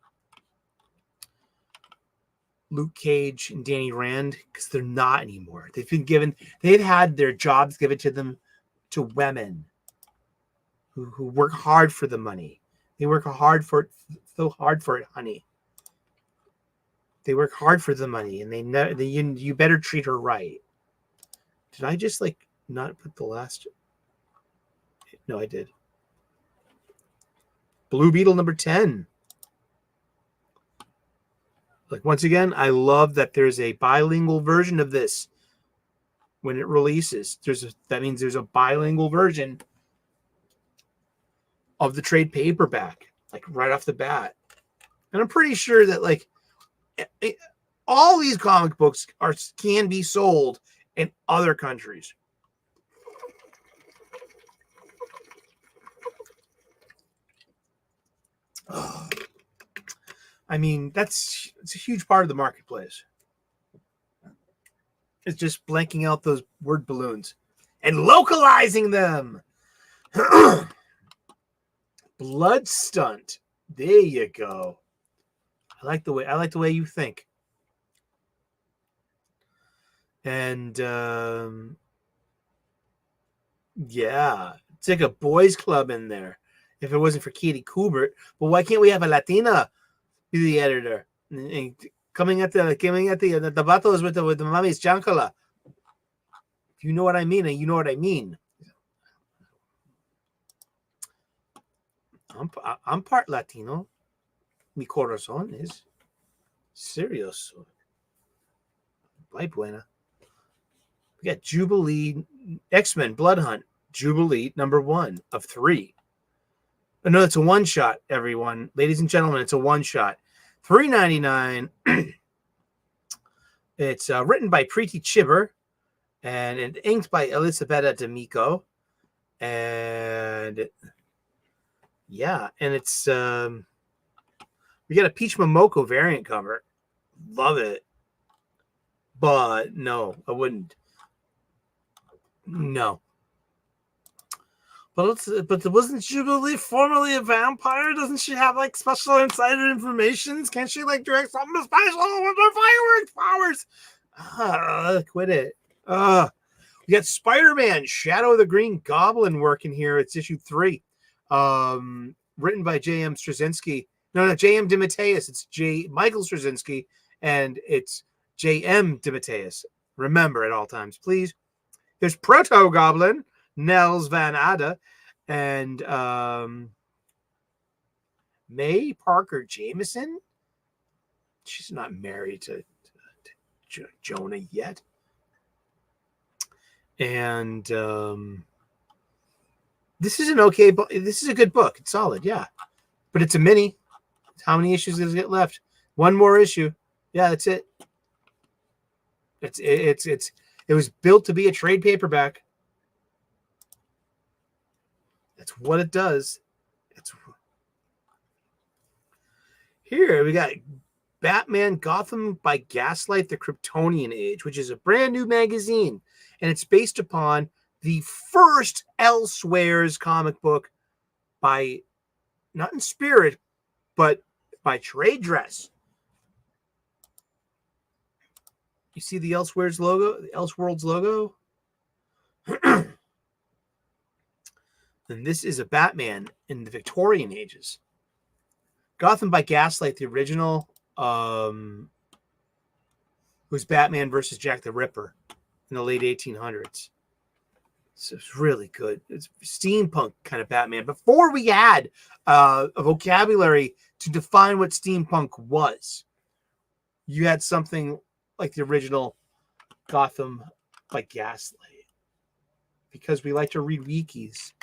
Luke Cage and Danny Rand, because they're not anymore. They've had their jobs given to them to women who work hard for the money. They work hard for it, so hard for it, honey. They work hard for the money, and you better treat her right. Did I just not put the last? No, I did. Blue Beetle number 10. Once again, I love that there's a bilingual version of this when it releases. That means there's a bilingual version of the trade paperback, right off the bat. And I'm pretty sure that all these comic books can be sold in other countries. I mean, it's a huge part of the marketplace. It's just blanking out those word balloons and localizing them. Blood Stunt. There you go. I like the way you think. And yeah, it's like a boys club in there. If it wasn't for Katie Kubert, but why can't we have a Latina be the editor? And coming at the battles with the mommy's chancala. If you know what I mean, and you know what I mean. I'm part Latino. Mi corazón is serious. Muy buena. We got Jubilee, X-Men Blood Hunt, Jubilee #1 of 3. Oh, no, it's a one-shot, everyone. Ladies and gentlemen, it's a one-shot. $3.99. It's written by Preeti Chibber and inked by Elisabetta D'Amico. And yeah, and it's we got a Peach Momoko variant cover. Love it. But no, I wouldn't. No. But wasn't Jubilee formerly a vampire? Doesn't she have like special insider information? Can't she like direct something special with her fireworks powers? Quit it. We got Spider-Man Shadow of the Green Goblin working here. It's issue 3. Written by J.M. Straczynski. No, J.M. DeMatteis. It's Michael Straczynski, and it's J.M. DeMatteis. Remember at all times, please. There's Proto Goblin, Nels Van Ada, and May Parker Jameson. She's not married to Jonah yet. And this is an okay book. This is a good book. It's solid, yeah. But it's a mini. How many issues does it get left? One more issue. Yeah, that's it. It was built to be a trade paperback. That's what it does. Here we got Batman Gotham by Gaslight: The Kryptonian Age, which is a brand new magazine, and it's based upon the first Elseworlds comic book by, not in spirit, but by trade dress. You see the Elseworlds logo? The Elseworlds logo? And this is a Batman in the Victorian ages. Gotham by Gaslight, the original, was Batman versus Jack the Ripper in the late 1800s. So it's really good. It's steampunk kind of Batman. Before we had a vocabulary to define what steampunk was, you had something like the original Gotham by Gaslight. Because we like to read wikis.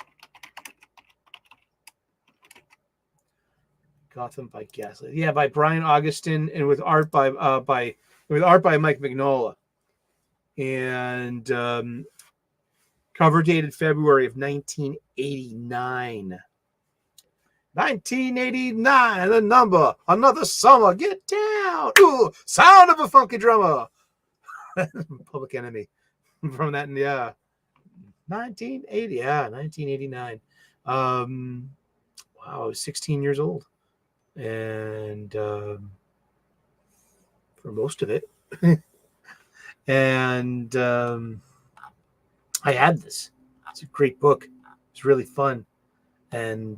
Gotham by Gaslight. Yeah, by Brian Augustin and with art by Mike Mignola. And cover dated February of 1989. 1989, the number, another summer, get down. Ooh, sound of a funky drummer. Public Enemy. From that, yeah. 1980, yeah, 1989. Wow, I was 16 years old. And for most of it. And I had this. It's a great book. It's really fun. And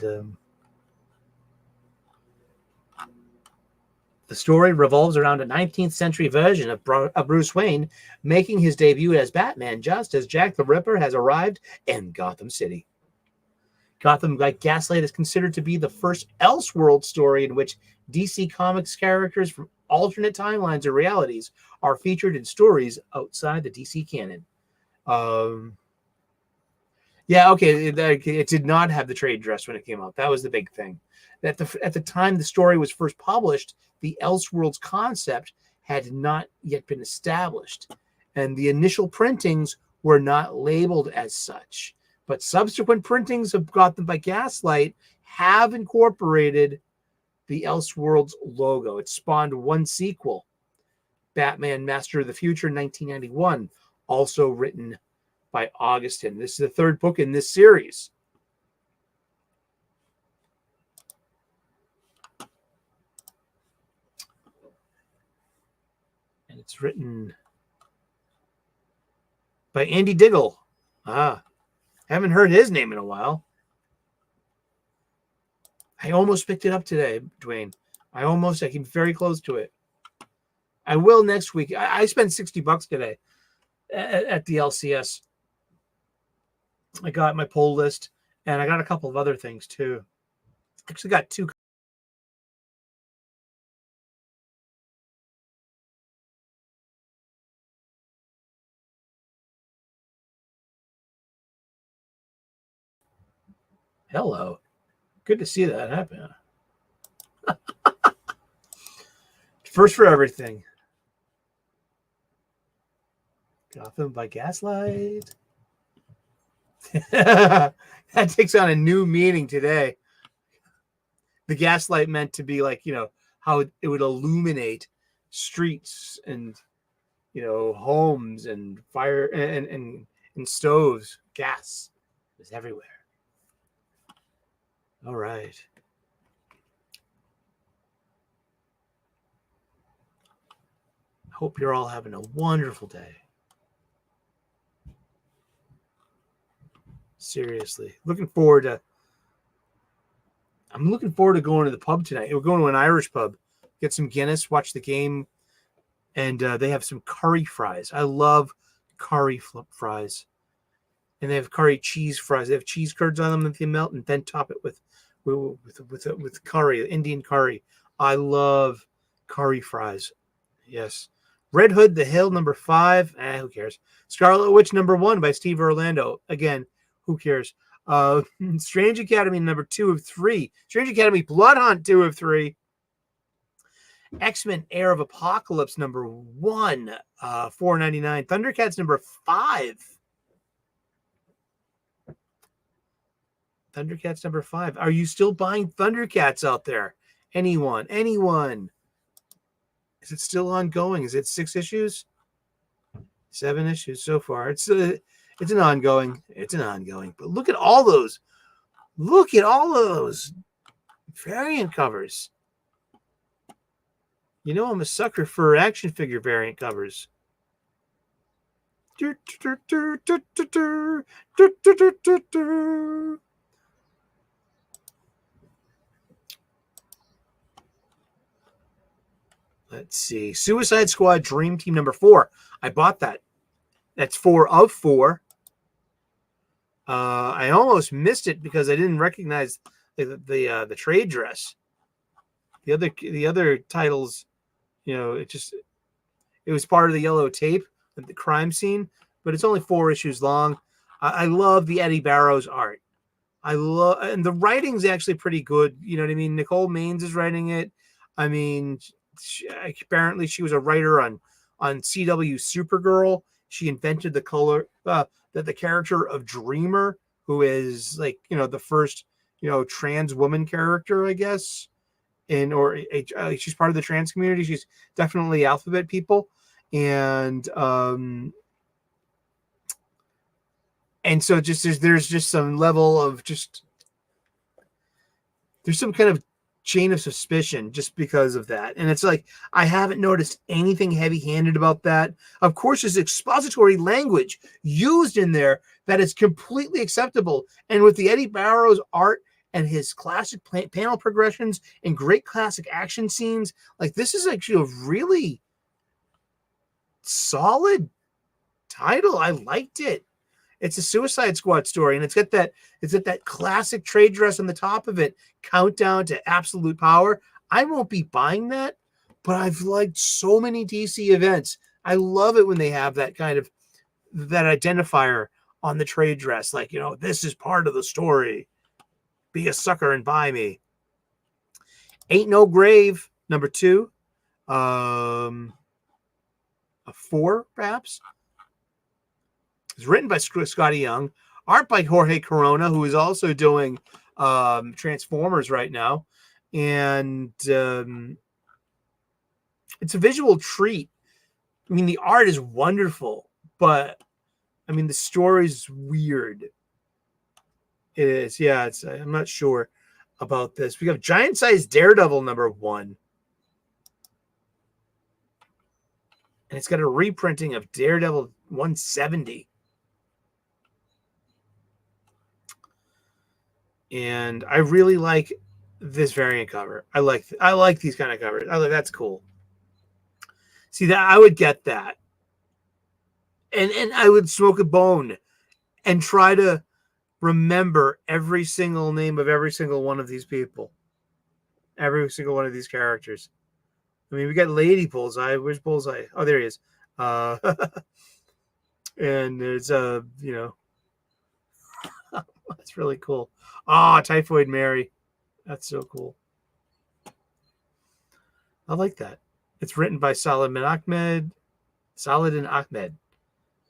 the story revolves around a 19th century version of Bruce Wayne making his debut as Batman just as Jack the Ripper has arrived in Gotham City. Gotham by Gaslight is considered to be the first Elseworld story in which DC Comics characters from alternate timelines or realities are featured in stories outside the DC canon. Yeah, okay, it did not have the trade dress when it came out. That was the big thing. At the time the story was first published, the Elseworlds concept had not yet been established, and the initial printings were not labeled as such. But subsequent printings of Gotham by Gaslight have incorporated the Elseworlds logo. It spawned one sequel, Batman Master of the Future, 1991, also written by Augustin. This is the third book in this series. And it's written by Andy Diggle. Haven't heard his name in a while. I almost picked it up today, Dwayne. I came very close to it. I will next week. I spent $60 today at the LCS. I got my pull list, and I got a couple of other things too. Actually got two. Hello. Good to see that happen. First for everything. Gotham by Gaslight. That takes on a new meaning today. The gaslight meant to be like, how it would illuminate streets and, homes and fire and stoves. Gas is everywhere. All right. Hope you're all having a wonderful day. Seriously. I'm looking forward to going to the pub tonight. We're going to an Irish pub, get some Guinness, watch the game, and they have some curry fries. I love curry fries. And they have curry cheese fries. They have cheese curds on them that they melt and then top it with curry, Indian curry. I love curry fries. Yes. Red Hood, The Hill, number 5. Who cares? Scarlet Witch, number 1 by Steve Orlando. Again, who cares? Strange Academy, number 2 of 3. Strange Academy, Blood Hunt, 2 of 3. X-Men, Heir of Apocalypse, number 1, $4.99. Thundercats, number 5. Thundercats, number 5. Are you still buying Thundercats out there? Anyone? Is it still ongoing? Is it 6 issues? 7 issues so far. It's an ongoing. But look at all those. Look at all of those variant covers. I'm a sucker for action figure variant covers. Let's see. Suicide Squad Dream Team number 4. I bought that. That's 4 of 4. I almost missed it because I didn't recognize the trade dress. The other titles, it was part of the yellow tape, the crime scene, but it's only 4 issues long. I love the Eddie Barrows art. And the writing's actually pretty good. You know what I mean? Nicole Maines is writing it. I mean, apparently she was a writer on CW Supergirl. She invented the color, the character of Dreamer, who is the first, trans woman character, I guess. She's part of the trans community. She's definitely alphabet people. And so there's just some level of there's some kind of chain of suspicion just because of that. And it's like, I haven't noticed anything heavy-handed about that. Of course, there's expository language used in there that is completely acceptable. And with the Eddie Barrows art and his classic panel progressions and great classic action scenes, this is actually a really solid title. I liked it. It's a Suicide Squad story, and it's got that classic trade dress on the top of it, Countdown to Absolute Power. I won't be buying that, but I've liked so many DC events. I love it when they have that kind of that identifier on the trade dress, this is part of the story. Be a sucker and buy me. Ain't No Grave, number 2. A 4, perhaps. It's written by Scotty Young, art by Jorge Corona, who is also doing Transformers right now. And it's a visual treat. I mean, the art is wonderful, but I mean, the story's weird. It is, yeah. I'm not sure about this. We have Giant Size Daredevil #1, and it's got a reprinting of Daredevil 170. And I really like this variant cover. I like these kind of covers. That's cool. See, that I would get that, and I would smoke a bone and try to remember every single name of every single one of these people, every single one of these characters. I mean, we got Lady Bullseye. Where's Bullseye? Oh, there he is. And there's that's really cool. Typhoid Mary. That's so cool. I like that. It's written by Saladin Ahmed,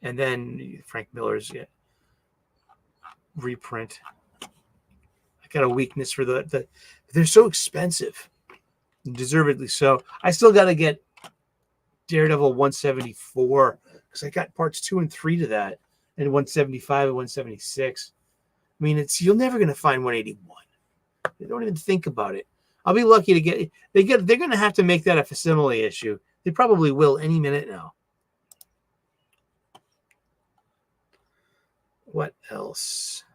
and then Frank Miller's reprint. I got a weakness for the they're so expensive, deservedly so. I still got to get Daredevil 174 because I got parts 2 and 3 to that, and 175 and 176. I mean, you're never going to find 181. They don't even think about it. I'll be lucky to get. They're going to have to make that a facsimile issue. They probably will any minute now. What else?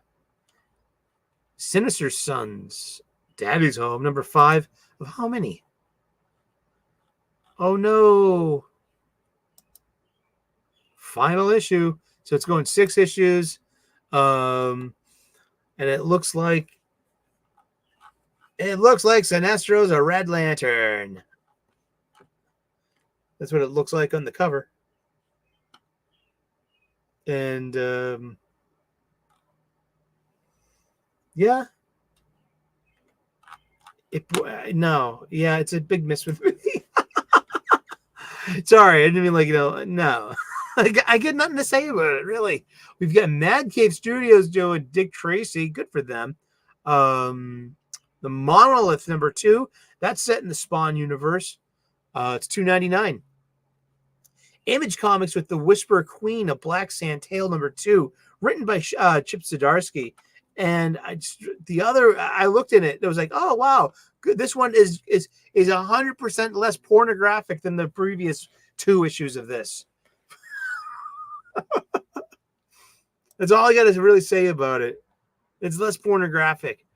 Sinister Sons, Daddy's Home, #5 of how many? Oh no! Final issue. So it's going 6 issues, and it looks like Sinestro's a Red Lantern. That's what it looks like on the cover. And yeah. It's a big miss with me. Sorry, I didn't mean no. I get nothing to say about it, really. We've got Mad Cave Studios doing Dick Tracy. Good for them. The Monolith #2. That's set in the Spawn universe. It's $2.99. Image Comics with the Whisper Queen of Black Sand Tale #2, written by Chip Zdarsky. And I looked at it. It was like, oh wow, good. This one is 100% less pornographic than the previous 2 issues of this. That's all I got to really say about it. It's less pornographic.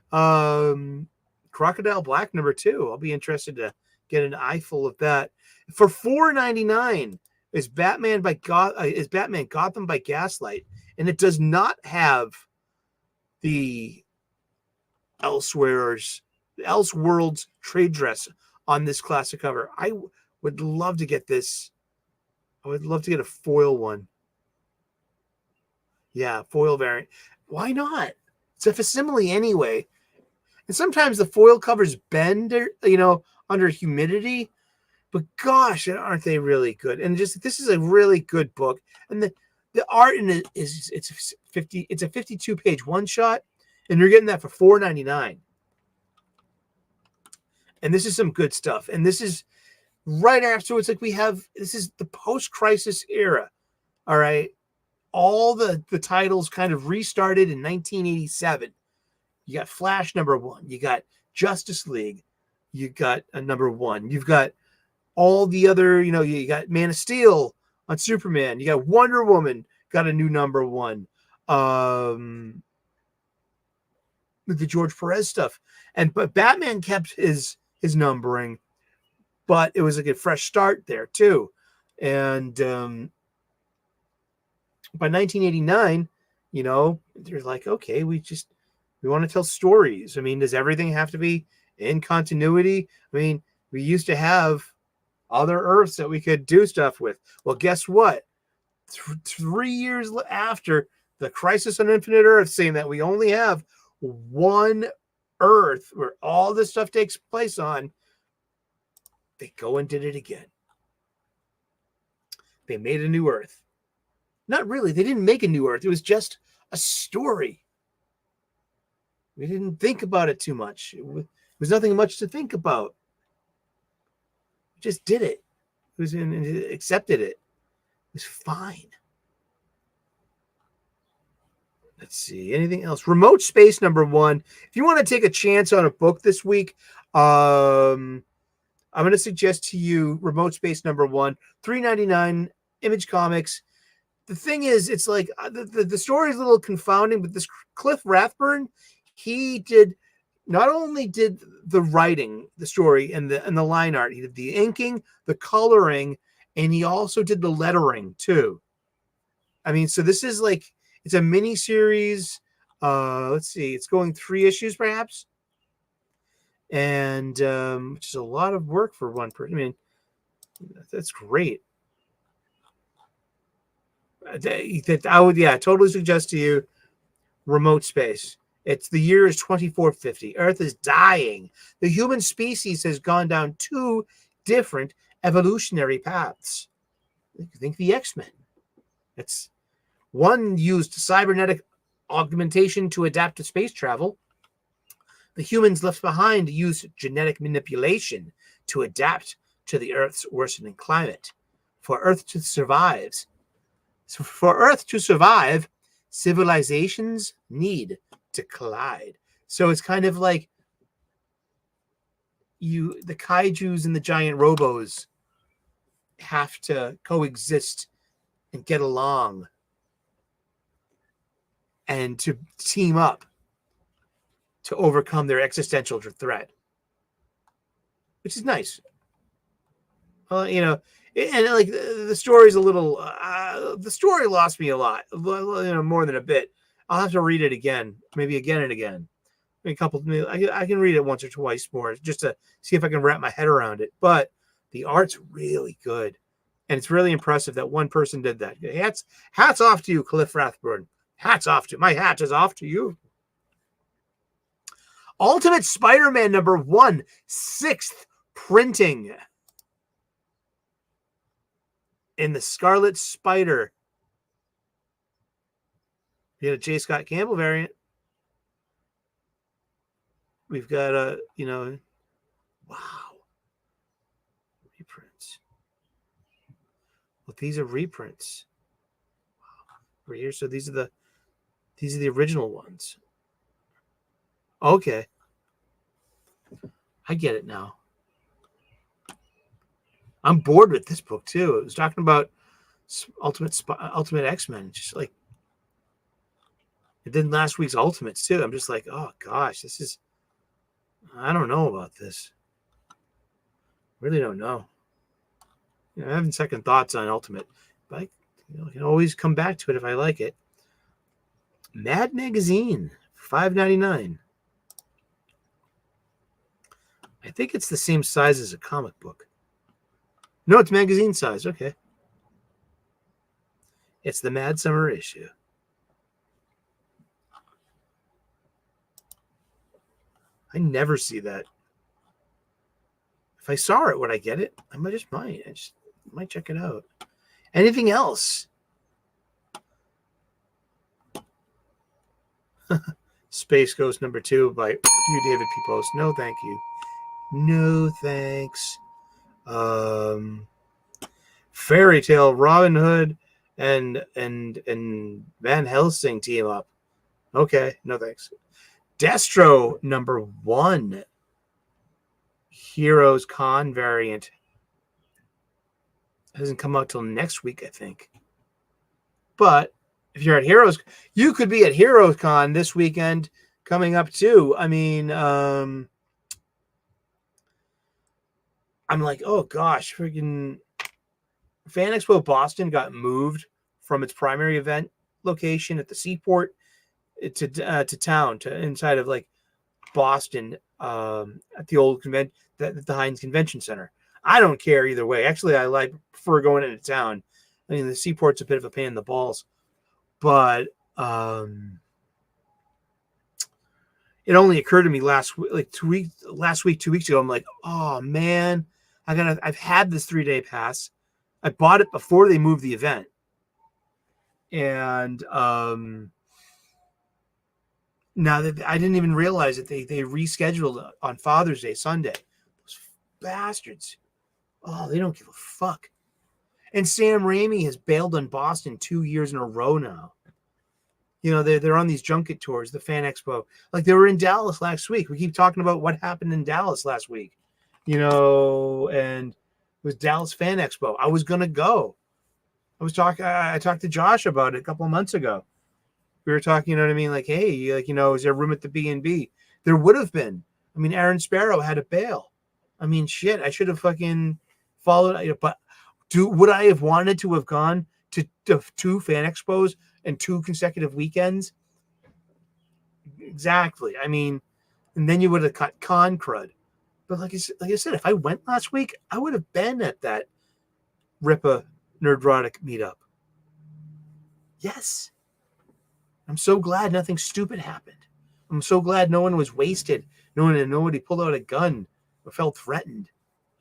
Crocodile Black #2. I'll be interested to get an eyeful of that. For $4.99 is Batman Gotham by Gaslight, and it does not have the Elseworlds trade dress on this classic cover. I would love to get this. I would love to get a foil one. Yeah, foil variant. Why not? It's a facsimile anyway. And sometimes the foil covers bend, under humidity. But gosh, aren't they really good? And this is a really good book. And the art in it it's a 52-page one-shot, and you're getting that for $4.99. And this is some good stuff. And this is right after this is the post-crisis era. All right. All the titles kind of restarted in 1987. You got Flash #1. You got Justice League. You got a #1. You've got all the other, you got Man of Steel on Superman. You got Wonder Woman got a new #1. With the George Perez stuff. But Batman kept his numbering, but it was like a fresh start there too. And by 1989, they're like, okay, we want to tell stories. I mean, does everything have to be in continuity? I mean, we used to have other Earths that we could do stuff with. Well, guess what? 3 years after the Crisis on Infinite Earth, saying that we only have one Earth where all this stuff takes place on, they go and did it again. They made a new Earth. Not really. They didn't make a new Earth. It was just a story. We didn't think about it too much. was nothing much to think about. Just did it. It was accepted it. It was fine. Let's see. Anything else? Remote Space #1. If you want to take a chance on a book this week, I'm going to suggest to you Remote Space #1, $3.99, Image Comics. The thing is, it's like the story is a little confounding, but this Cliff Rathburn, he did not only did the writing, the story, and the line art. He did the inking, the coloring, and he also did the lettering too. I mean, so this is like, it's a mini series. Let's see, it's going 3 issues perhaps, and which is a lot of work for one person. I mean, that's great. I would, totally suggest to you Remote Space. The year is 2450. Earth is dying. The human species has gone down 2 different evolutionary paths. Think the X-Men. It's one used cybernetic augmentation to adapt to space travel. The humans left behind used genetic manipulation to adapt to the Earth's worsening climate. For Earth to survive, civilizations need to collide. So it's kind of like the kaijus and the giant robos have to coexist and get along and to team up to overcome their existential threat, which is nice. And like the story's a little, the story lost me a lot, more than a bit. I'll have to read it again, maybe again and again. I can read it once or twice more just to see if I can wrap my head around it. But the art's really good, and it's really impressive that one person did that. Hats off to you, Cliff Rathburn. My hat is off to you. Ultimate Spider-Man #1, 6th printing. In the Scarlet Spider. We had a J. Scott Campbell variant. We've got wow. Reprints. Well, these are reprints. Wow. Right here. So these are the original ones. Okay. I get it now. I'm bored with this book too. It was talking about Ultimate X-Men, just like, and then last week's Ultimates too. I'm just like, oh gosh, I don't know about this. Really don't know. I'm having second thoughts on Ultimate, but I can always come back to it if I like it. Mad Magazine, $5.99. I think it's the same size as a comic book. No, it's magazine size. Okay. It's the Mad Summer issue. I never see that. If I saw it, would I get it? I just might. I might check it out. Anything else? Space Ghost #2 by you, David P. Post. No, thank you. No, thanks. Fairy Tale, Robin Hood, and Van Helsing team up. Okay, no thanks. Destro #1, Heroes Con variant. It doesn't come out till next week, I think. But if you're at Heroes, you could be at Heroes Con this weekend coming up too. I mean, I'm like, oh gosh, freaking Fan Expo Boston got moved from its primary event location at the Seaport to town, to inside of like Boston, at the old the Heinz Convention Center. I don't care either way. Actually, I prefer going into town. I mean, the Seaport's a bit of a pain in the balls, but it only occurred to me last week, 2 weeks ago. I'm like, oh man, I've had this 3-day pass. I bought it before they moved the event. And Now that I didn't even realize that they rescheduled on Father's Day, Sunday. Those bastards. Oh, they don't give a fuck. And Sam Raimi has bailed on Boston 2 years in a row now. You know, they're on these junket tours, the Fan Expo. Like they were in Dallas last week. We keep talking about what happened in Dallas last week. You know, and it was Dallas Fan Expo. I was gonna go. I talked to Josh about it a couple of months ago. We were talking, you know what I mean? Like, hey, like, you know, is there room at the B&B? There would have been. I mean, Aaron Sparrow had a bail. I mean, shit, I should have fucking followed. But would I have wanted to have gone to 2 fan expos and 2 consecutive weekends? Exactly. I mean, and then you would have cut con crud. But like I said, if I went last week, I would have been at that Rippa Nerdrotic meetup. Yes. I'm so glad nothing stupid happened. I'm so glad no one was wasted. Nobody pulled out a gun or felt threatened.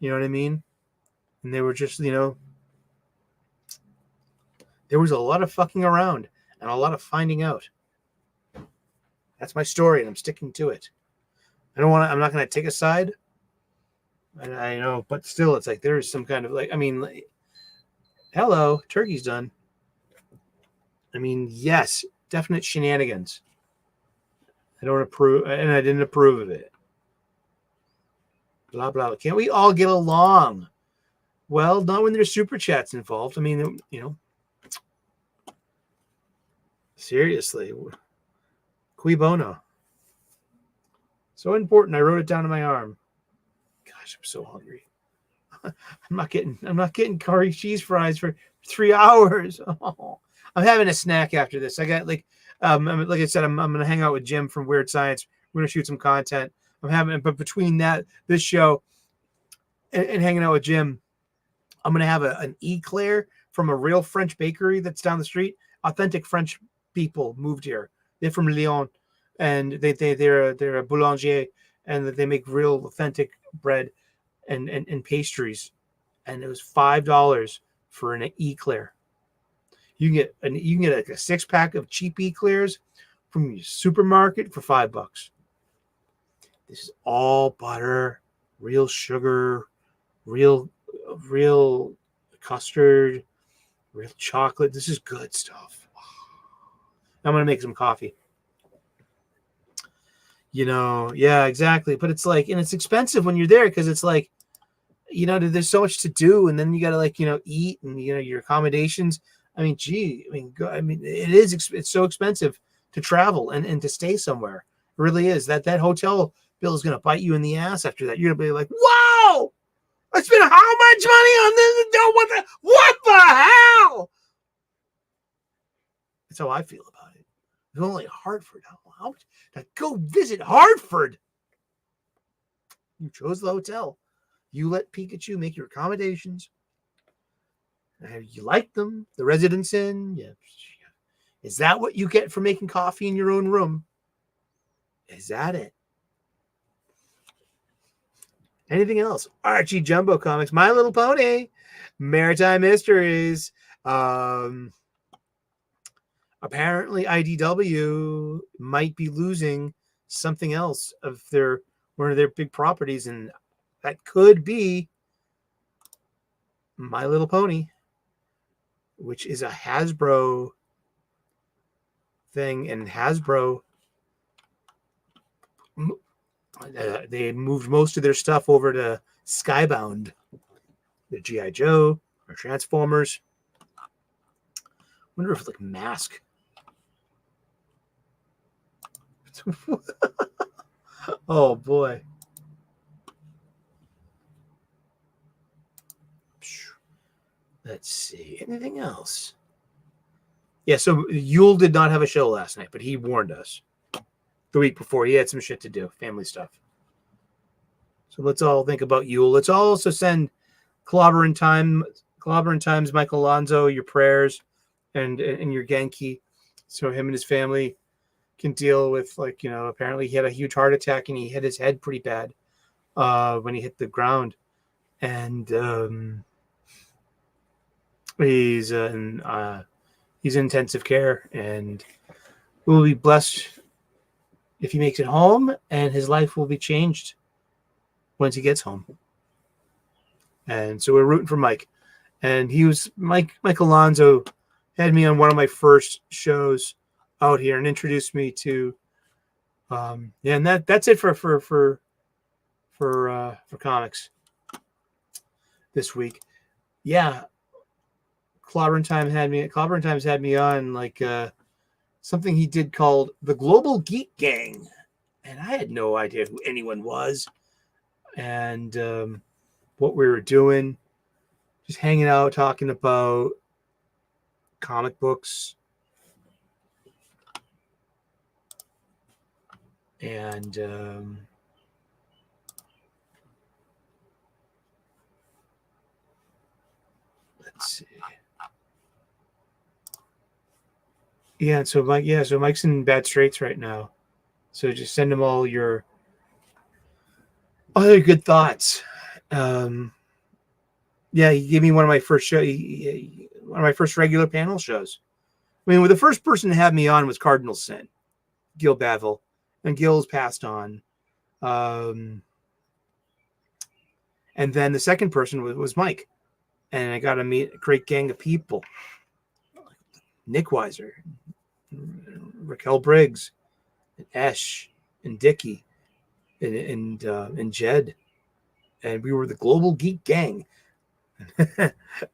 You know what I mean? And they were just, you know, there was a lot of fucking around and a lot of finding out. That's my story, and I'm sticking to it. I'm not going to take a side. I know, but still, it's like there is some kind of like, I mean, like, hello, turkey's done. I mean, yes, definite shenanigans. I don't approve, and I didn't approve of it. Blah, blah. Can't we all get along? Well, not when there's super chats involved. I mean, you know, seriously. Cui bono. So important. I wrote it down on my arm. Gosh, I'm so hungry. I'm not getting curry cheese fries for 3 hours. Oh, I'm having a snack after this. I got like I said, I'm gonna hang out with Jim from Weird Science. We're gonna shoot some content. But between this show and hanging out with Jim, I'm gonna have an eclair from a real French bakery that's down the street. Authentic French people moved here. They're from Lyon, and they're a boulanger, and they make real authentic bread and pastries. And it was $5 for an eclair. You can get like a 6-pack of cheap eclairs from your supermarket for $5. This is all butter, real sugar, real custard, real chocolate. This is good stuff. I'm gonna make some coffee. You know, yeah, exactly. But it's like, and it's expensive when you're there because it's like, you know, there's so much to do, and then you gotta, like, you know, eat, and you know, your accommodations. I mean, it's so expensive to travel and to stay somewhere. It really is. That hotel bill is gonna bite you in the ass after that. You're gonna be like, wow, I spent how much money on this? What the hell? That's how I feel about it. It's only Hartford. How much to go visit Hartford? You chose the hotel. You let Pikachu make your accommodations. You like them. The residence inn. Yeah. Is that what you get for making coffee in your own room? Is that it? Anything else? Archie Jumbo Comics, My Little Pony, Maritime Mysteries. Apparently IDW might be losing something else of one of their big properties, and that could be My Little Pony, which is a Hasbro thing, and Hasbro they moved most of their stuff over to Skybound, the G.I. Joe or Transformers. I wonder if like Mask. Oh boy. Let's see. Anything else? Yeah, so Yule did not have a show last night, but he warned us the week before. He had some shit to do, family stuff. So let's all think about Yule. Let's all also send Clobbering Times, Michael Alonzo, your prayers and your Genki, so him and his family can deal with, like, you know, apparently he had a huge heart attack and he hit his head pretty bad when he hit the ground, and he's in intensive care, and we'll be blessed if he makes it home, and his life will be changed once he gets home. And so we're rooting for Mike. And he was Mike Alonso had me on one of my first shows out here and introduced me to and that's it for comics this week. Yeah. Clobbering Times had me on like something he did called the Global Geek Gang. And I had no idea who anyone was and what we were doing. Just hanging out, talking about comic books. And let's see. Yeah, so Mike's in bad straits right now. So just send him all your other good thoughts. Yeah, he gave me one of my first one of my first regular panel shows. I mean, the first person to have me on was Cardinal Sin, Gil Bavell, and Gil's passed on. And then the second person was Mike, and I got to meet a great gang of people: Nick Weiser, Raquel Briggs, and Esh, and Dickie, and Jed, and we were the Global Geek Gang.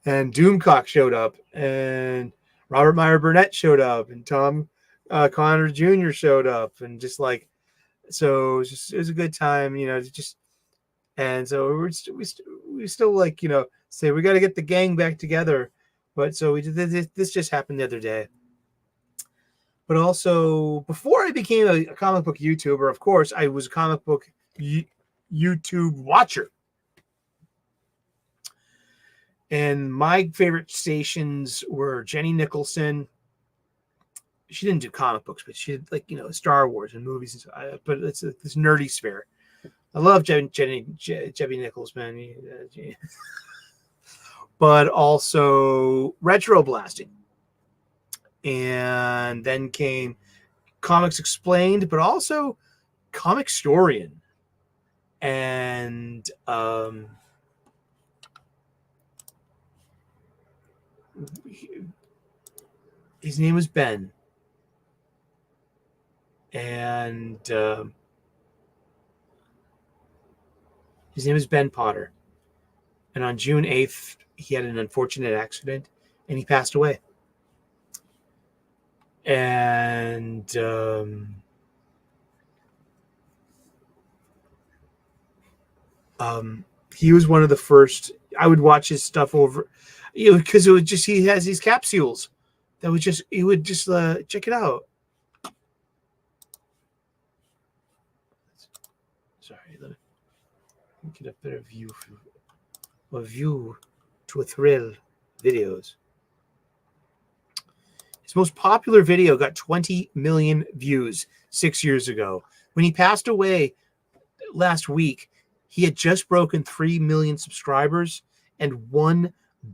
And Doomcock showed up, and Robert Meyer Burnett showed up, and Tom Connor Jr. showed up, and just like, so it was a good time, and so we still like, say we got to get the gang back together, but so we did this just happened the other day. But also, before I became a comic book YouTuber, of course, I was a comic book YouTube watcher. And my favorite stations were Jenny Nicholson. She didn't do comic books, but she did, like, Star Wars and movies. And stuff. But it's this nerdy sphere. I love Jebby Nichols, man. But also Retro Blasting. And then came Comics Explained, but also Comic Storian. And his name was Ben. And his name is Ben Potter. And on June 8th, he had an unfortunate accident and he passed away. And he was one of the first. I would watch his stuff over, because it was just, he has these capsules that would just, he would just check it out. Sorry, let me get a better view to a thrill videos. His most popular video got 20 million views 6 years ago. When he passed away last week, he had just broken 3 million subscribers and 1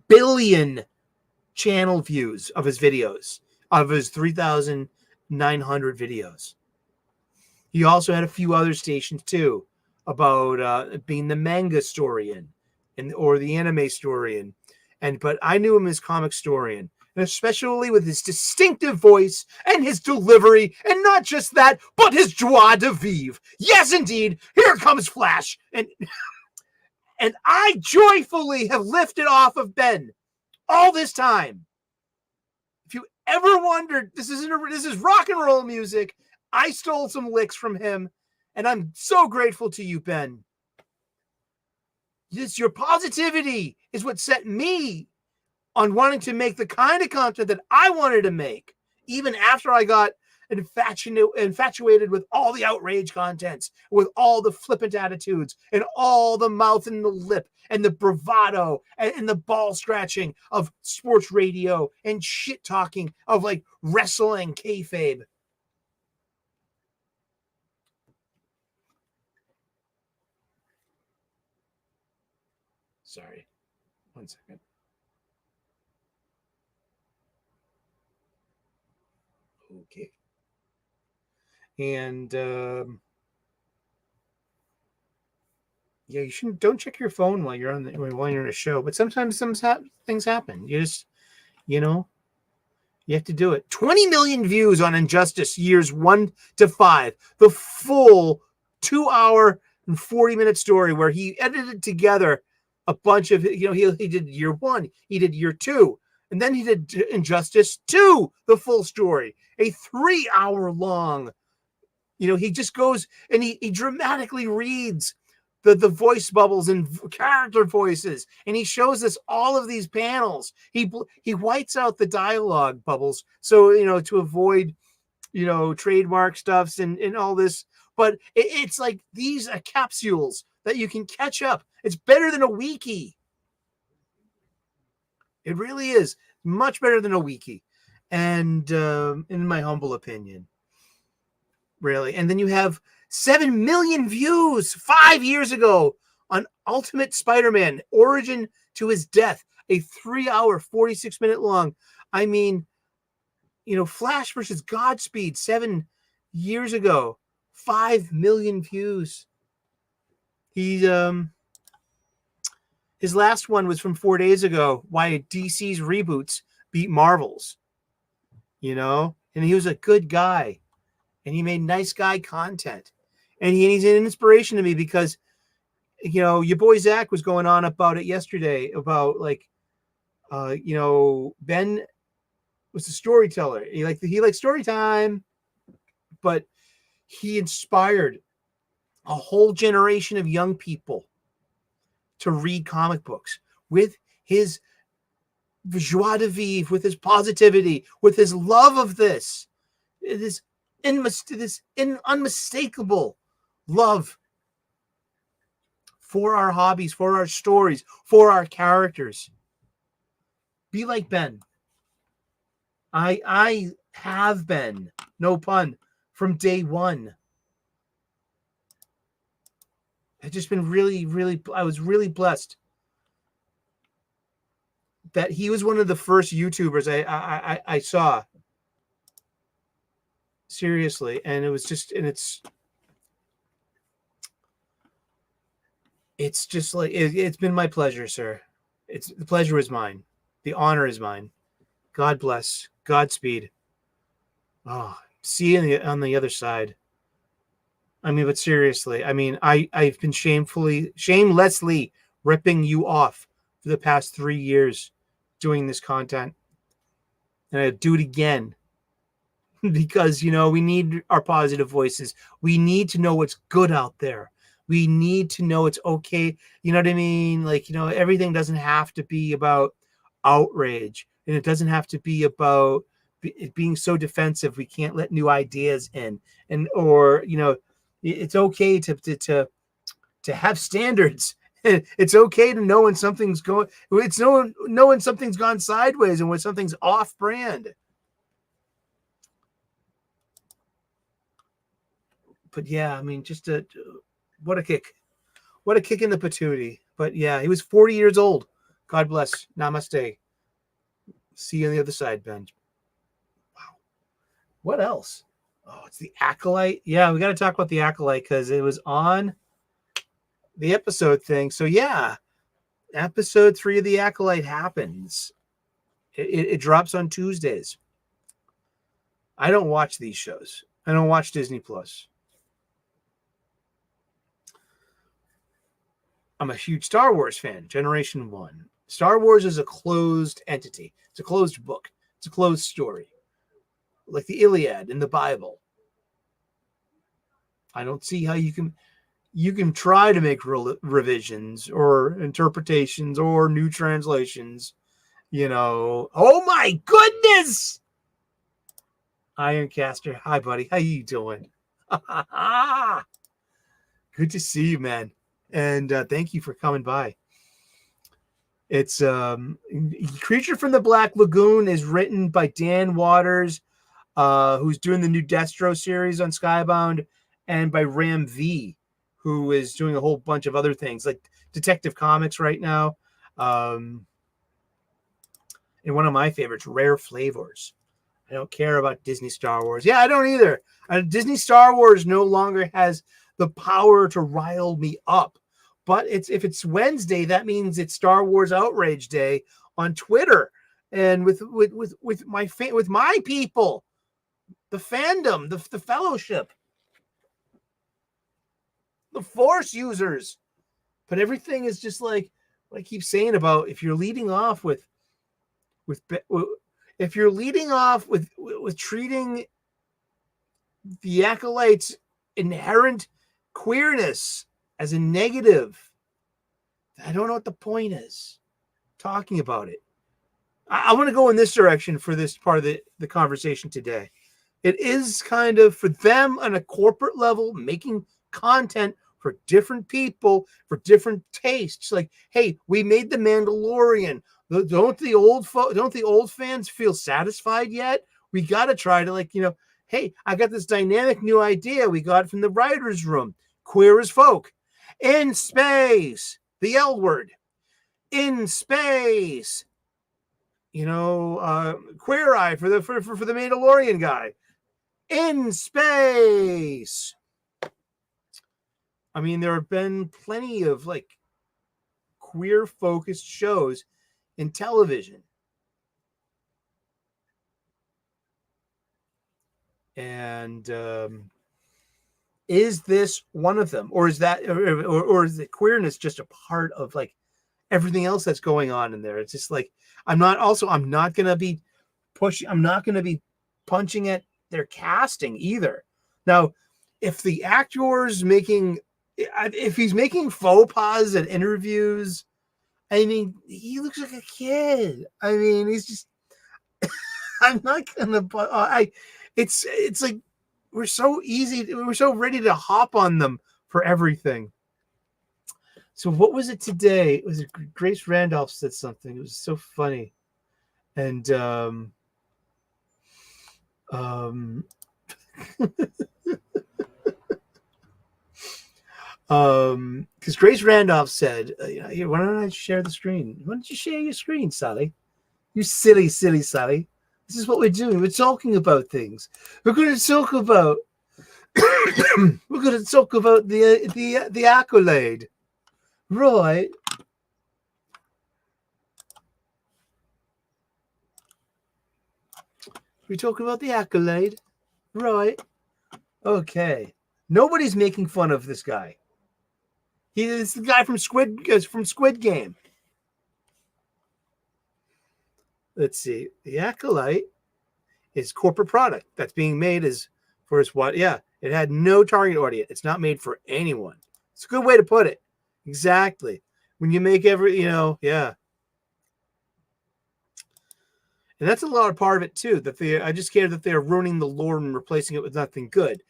billion channel views of his videos, of his 3,900 videos. He also had a few other stations too, about being the manga historian or the anime historian. But I knew him as Comic Storian, and especially with his distinctive voice and his delivery, and not just that, but his joie de vivre. Yes, indeed, here comes Flash, and I joyfully have lifted off of Ben all this time. If you ever wondered, this is rock and roll music. I stole some licks from him, and I'm so grateful to you, Ben. Your positivity is what set me on wanting to make the kind of content that I wanted to make, even after I got infatuated with all the outrage contents, with all the flippant attitudes, and all the mouth and the lip, and the bravado, and the ball scratching of sports radio, and shit talking of like wrestling kayfabe. Sorry, 1 second. Okay. And yeah, don't check your phone while you're while you're in a show. But sometimes things happen. You just, you know, you have to do it. 20 million views on Injustice years 1 to 5. The full 2-hour and 40-minute story where he edited together a bunch of, he did year 1, he did year 2, and then he did Injustice 2, the full story, a 3-hour long. He just goes and he dramatically reads the voice bubbles and character voices, and he shows us all of these panels. He whites out the dialogue bubbles, so to avoid trademark stuffs and all this. But it's like these are capsules that you can catch up. It's better than a wiki. It really is much better than a wiki, and in my humble opinion. Really. And then you have 7 million views 5 years ago on Ultimate Spider-Man, Origin to His Death, a 3-hour, 46-minute long. I mean, Flash versus Godspeed 7 years ago, 5 million views. He's his last one was from 4 days ago, why DC's reboots beat Marvel's. And he was a good guy. And he made nice guy content. And he's an inspiration to me because, your boy Zach was going on about it yesterday about Ben was a storyteller. He liked story time, but he inspired a whole generation of young people to read comic books with his joie de vivre, with his positivity, with his love of this. This unmistakable love for our hobbies, for our stories, for our characters. Be like Ben. I have been, no pun, from day one. I've just been I was really blessed that he was one of the first YouTubers I saw. Seriously. And it was just, and it's just like, it's been my pleasure, sir. The pleasure is mine. The honor is mine. God bless. Godspeed. Oh, see you on the other side. I mean, but seriously, I mean, I've been shamelessly ripping you off for the past 3 years doing this content. And I do it again. Because, we need our positive voices. We need to know what's good out there. We need to know it's okay. You know what I mean? Everything doesn't have to be about outrage. And it doesn't have to be about it being so defensive. We can't let new ideas in. Or it's okay to have standards. It's okay to know when something's going. It's know when something's gone sideways and when something's off brand. But yeah, I mean, just what a kick. What a kick in the patootie. But yeah, he was 40 years old. God bless. Namaste. See you on the other side, Ben. Wow. What else? Oh, it's the Acolyte. Yeah, we got to talk about the Acolyte because it was on the episode thing. So yeah, episode 3 of the Acolyte happens. It drops on Tuesdays. I don't watch these shows. I don't watch Disney Plus. I'm a huge Star Wars fan, Generation 1. Star Wars is a closed entity. It's a closed book. It's a closed story. Like the Iliad in the Bible. I don't see how you can try to make revisions or interpretations or new translations. Oh my goodness! Ironcaster, hi buddy. How you doing? Good to see you, man. And thank you for coming by. It's Creature from the Black Lagoon is written by Dan Waters, who's doing the new Destro series on Skybound, and by Ram V, who is doing a whole bunch of other things like Detective Comics right now. And one of my favorites, Rare Flavors. I don't care about Disney Star Wars. Yeah, I don't either. Disney Star Wars no longer has the power to rile me up. But if it's Wednesday, that means it's Star Wars Outrage Day on Twitter, and with my people, the fandom, the fellowship, the Force users. But everything is just like what I keep saying about if you're leading off with treating the Acolyte's inherent queerness as a negative, I don't know what the point is talking about it. I want to go in this direction for this part of the conversation today. It is kind of for them on a corporate level, making content for different people, for different tastes. Like, hey, we made The Mandalorian. Don't the old fans feel satisfied yet? We got to try to, hey, I got this dynamic new idea we got from the writer's room. Queer as folk. In space. The L word. In space. Queer Eye for the Mandalorian guy. In space. I mean, there have been plenty of queer focused shows in television. And is this one of them, or is that, or is the queerness just a part of everything else that's going on in there? It's just I'm not going to be punching at their casting either. Now, if the actor's if he's making faux pas at interviews, I mean, he looks like a kid. I mean, he's just, I'm not going to, it's like, we're so ready to hop on them for everything. So what was it today? It was Grace Randolph said something. It was so funny. And, because Grace Randolph said, why don't I share the screen? Why don't you share your screen, Sally? You silly Sally. This is what we're doing. We're talking about things. We're going to talk about the Acolyte. Right. We talk about the Acolyte. Right. Okay. Nobody's making fun of this guy. He is the guy from Squid Game. Let's see. The Acolyte is corporate product that's being made for his what? Yeah, it had no target audience. It's not made for anyone. It's a good way to put it. Exactly. When you make yeah. And that's a lot of part of it too. I just care that they're ruining the lore and replacing it with nothing good.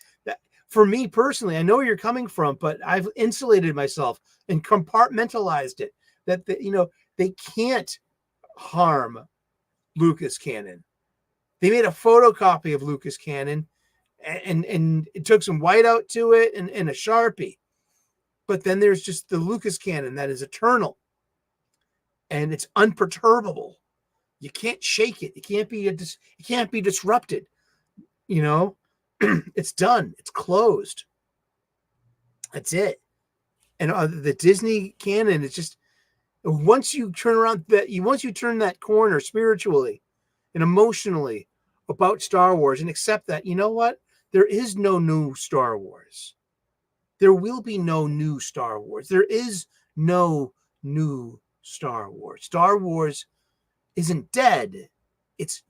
For me personally, I know where you're coming from, but I've insulated myself and compartmentalized it. That they can't harm Lucas canon. They made a photocopy of Lucas canon, and it took some whiteout to it and a Sharpie. But then there's just the Lucas canon that is eternal, and it's unperturbable. You can't shake it. It can't be disrupted. It's done. It's closed. That's it. And the Disney canon is just, once you turn that corner spiritually and emotionally about Star Wars and accept that, you know what? There is no new Star Wars. There will be no new Star Wars. There is no new Star Wars. Star Wars isn't dead. It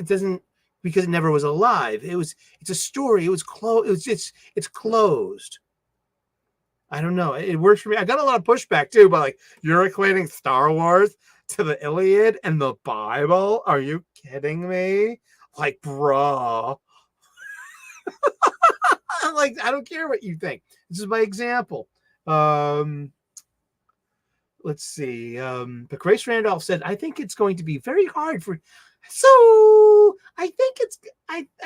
doesn't because it never was alive. It's a story. It was closed. It's closed. I don't know. It works for me. I got a lot of pushback too, but you're equating Star Wars to the Iliad and the Bible. Are you kidding me? Bro. I don't care what you think. This is my example. Let's see. But Grace Randolph said, I think it's going to be very hard for. So I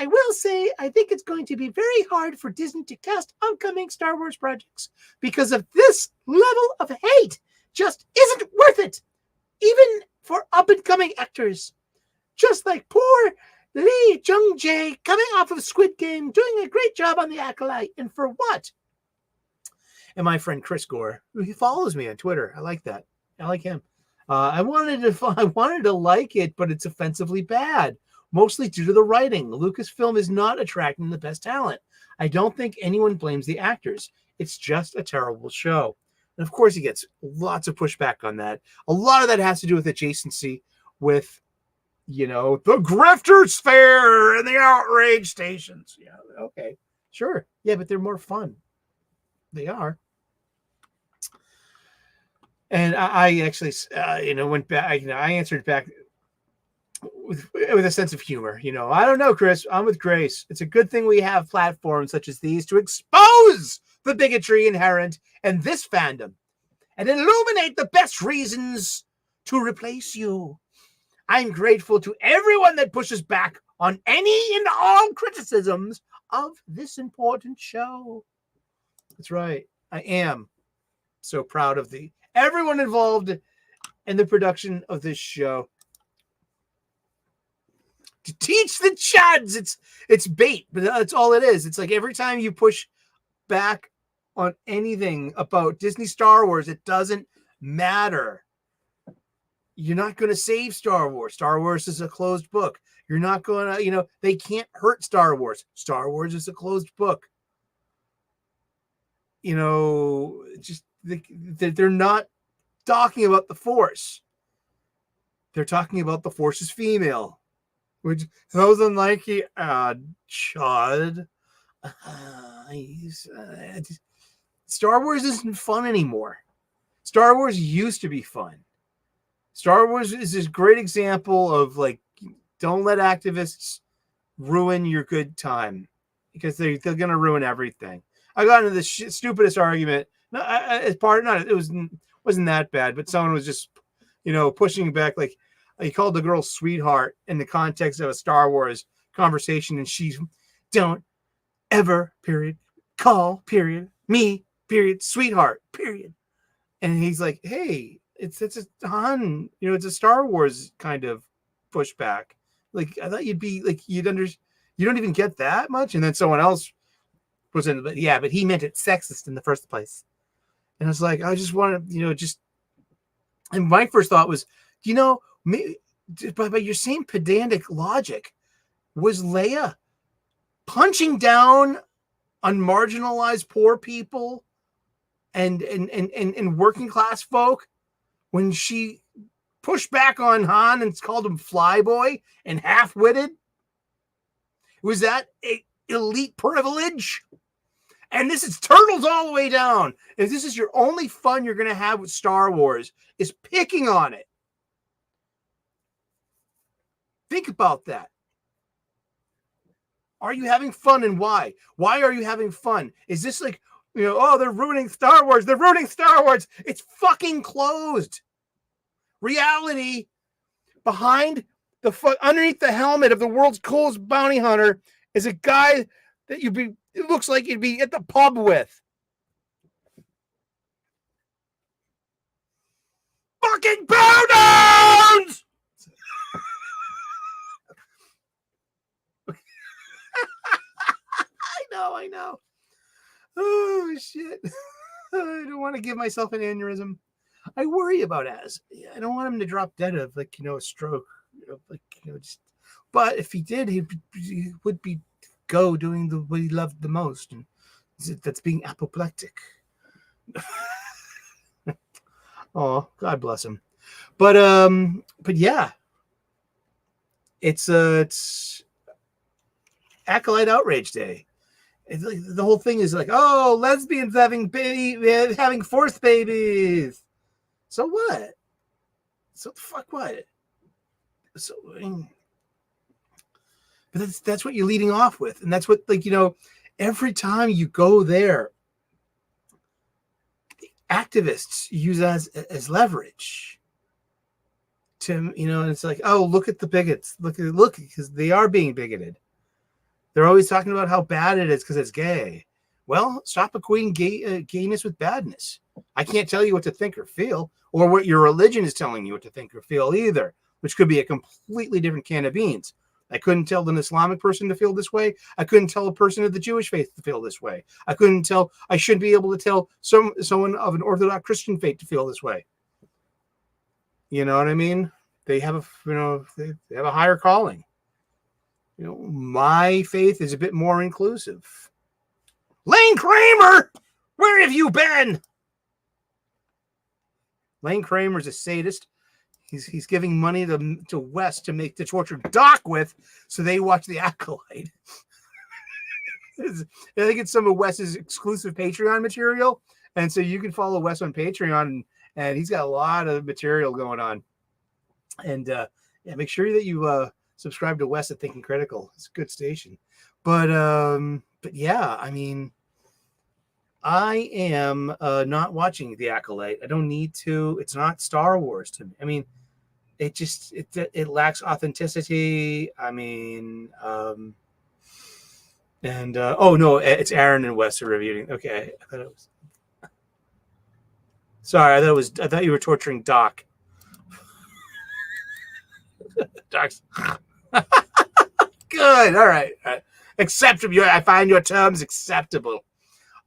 will say, I think it's going to be very hard for Disney to cast upcoming Star Wars projects because of this level of hate just isn't worth it, even for up and coming actors. just like poor Lee Jung-jae coming off of Squid Game, doing a great job on the Acolyte. And for what? And my friend Chris Gore, he follows me on Twitter. I like that. I like him. I wanted to like it, but it's offensively bad, mostly due to the writing. Lucasfilm is not attracting the best talent. I don't think anyone blames the actors. It's just a terrible show. And of course, he gets lots of pushback on that. A lot of that has to do with adjacency with, the grifters fair and the outrage stations. Yeah, okay, sure. Yeah, but they're more fun. They are. And I actually, went back. I answered back with a sense of humor. I don't know, Chris. I'm with Grace. It's a good thing we have platforms such as these to expose the bigotry inherent in this fandom and illuminate the best reasons to replace you. I'm grateful to everyone that pushes back on any and all criticisms of this important show. That's right. I am so proud of everyone involved in the production of this show. To teach the chads, it's bait, but that's all it is. It's like every time you push back on anything about Disney Star Wars, it doesn't matter. You're not going to save Star Wars. Star Wars is a closed book. You're not going to, they can't hurt Star Wars. Star Wars is a closed book. Just they're not talking about the Force. They're talking about the Force is female, which those unlikely Chud. Star Wars isn't fun anymore. Star Wars used to be fun. Star Wars is this great example of don't let activists ruin your good time, because they're going to ruin everything. I got into the stupidest argument. No, it wasn't that bad, but someone was just, pushing back. He called the girl sweetheart in the context of a Star Wars conversation, and she don't ever call me sweetheart and he's like, hey, it's a Han, it's a Star Wars kind of pushback. I thought you'd be you don't even get that much. And then someone else was in, but he meant it sexist in the first place. And I was like, I just want to, and my first thought was, maybe by your same pedantic logic, was Leia punching down on marginalized poor people and working class folk when she pushed back on Han and called him flyboy and half-witted? Was that elite privilege? And this is turtles all the way down. If this is your only fun you're going to have with Star Wars, is picking on it. Think about that. Are you having fun, and why? Why are you having fun? Is this they're ruining Star Wars. They're ruining Star Wars. It's fucking closed. Reality behind underneath the helmet of the world's coolest bounty hunter is a guy that it looks like you'd be at the pub with. Fucking bow-downs! I know. Oh, shit. I don't want to give myself an aneurysm. I worry about Az. I don't want him to drop dead of a stroke. But if he did, he would be doing what he loved the most, and that's being apoplectic. Oh, God bless him. But yeah, it's Acolyte Outrage Day. The whole thing is lesbians having Force babies. So what? So the fuck what? So but that's what you're leading off with, and that's what every time you go there, the activists use as leverage to and it's look at the bigots, look because they are being bigoted. They're always talking about how bad it is because it's gay. Well, stop equating gayness with badness. I can't tell you what to think or feel, or what your religion is telling you what to think or feel either. which could be a completely different can of beans. I couldn't tell an Islamic person to feel this way. I couldn't tell a person of the Jewish faith to feel this way. I should be able to tell someone of an Orthodox Christian faith to feel this way. You know what I mean? They have they have a higher calling. My faith is a bit more inclusive. Lane Kramer, where have you been? Lane Kramer's a sadist. He's giving money to Wes to torture Doc with, so they watch The Acolyte. I think it's some of Wes's exclusive Patreon material, and so you can follow Wes on Patreon, and he's got a lot of material going on. And make sure that you subscribe to Wes at Thinking Critical. It's a good station. But yeah, I mean, I am not watching The Acolyte. I don't need to. It's not Star Wars to me. I mean, it lacks authenticity. I mean, oh no, it's Aaron and Wes are reviewing. Okay, I thought it was. Sorry, I thought you were torturing Doc. Doc's good. All right. Acceptable. I find your terms acceptable.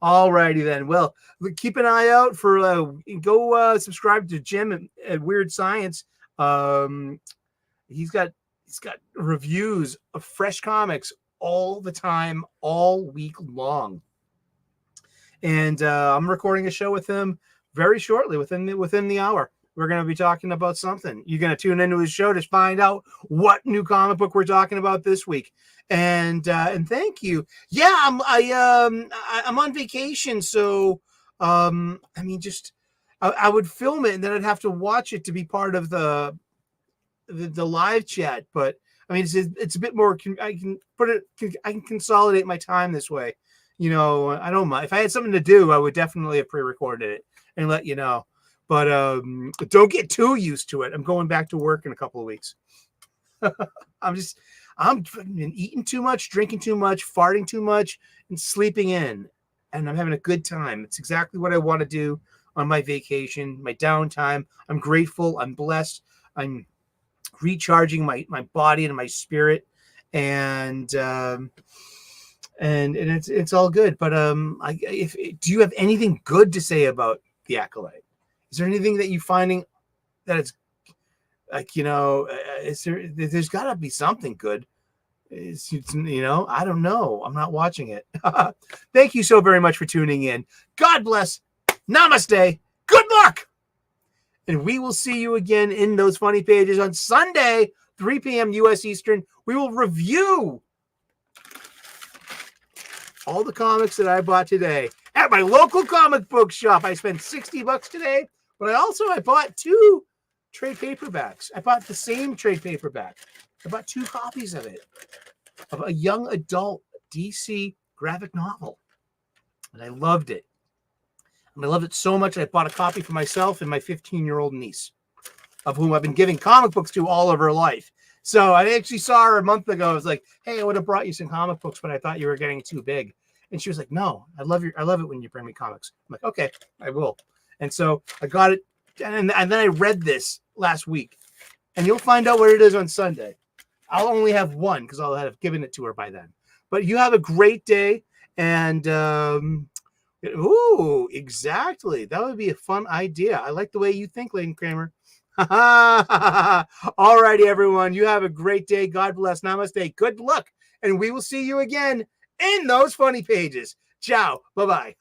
All righty then. Well, keep an eye out for go subscribe to Jim at Weird Science. He's got reviews of fresh comics all the time, all week long. And I'm recording a show with him very shortly, within the hour. We're going to be talking about something. You're going to tune into his show to find out what new comic book we're talking about this week. And thank you. Yeah, I'm on vacation, so I mean, I would film it and then I'd have to watch it to be part of the live chat. But I mean, it's a bit more. I can consolidate my time this way. I don't mind. If I had something to do, I would definitely have pre-recorded it and let you know. But don't get too used to it. I'm going back to work in a couple of weeks. I'm eating too much, drinking too much, farting too much, and sleeping in. And I'm having a good time. It's exactly what I want to do on my vacation, my downtime. I'm grateful. I'm blessed. I'm recharging my body and my spirit. And it's all good. But do you have anything good to say about The Acolyte? Is there anything that you're finding that it's like, there's got to be something good. I don't know. I'm not watching it. Thank you so very much for tuning in. God bless. Namaste. Good luck. And we will see you again in those funny pages on Sunday, 3 p.m. U.S. Eastern. We will review all the comics that I bought today at my local comic book shop. I spent $60 today. But I bought 2 trade paperbacks. I bought the same trade paperback. I bought 2 copies of it, of a young adult DC graphic novel. And I loved it. And I loved it so much I bought a copy for myself and my 15-year-old niece, of whom I've been giving comic books to all of her life. So I actually saw her a month ago. I was like, hey, I would have brought you some comic books, but I thought you were getting too big. And she was like, no, I love it when you bring me comics. I'm like, okay, I will. And so I got it, and then I read this last week, and you'll find out where it is on Sunday. I'll only have one because I'll have given it to her by then. But you have a great day, and exactly, that would be a fun idea. I like the way you think, Lane Kramer. All righty, everyone. You have a great day. God bless. Namaste. Good luck, and we will see you again in those funny pages. Ciao. Bye-bye.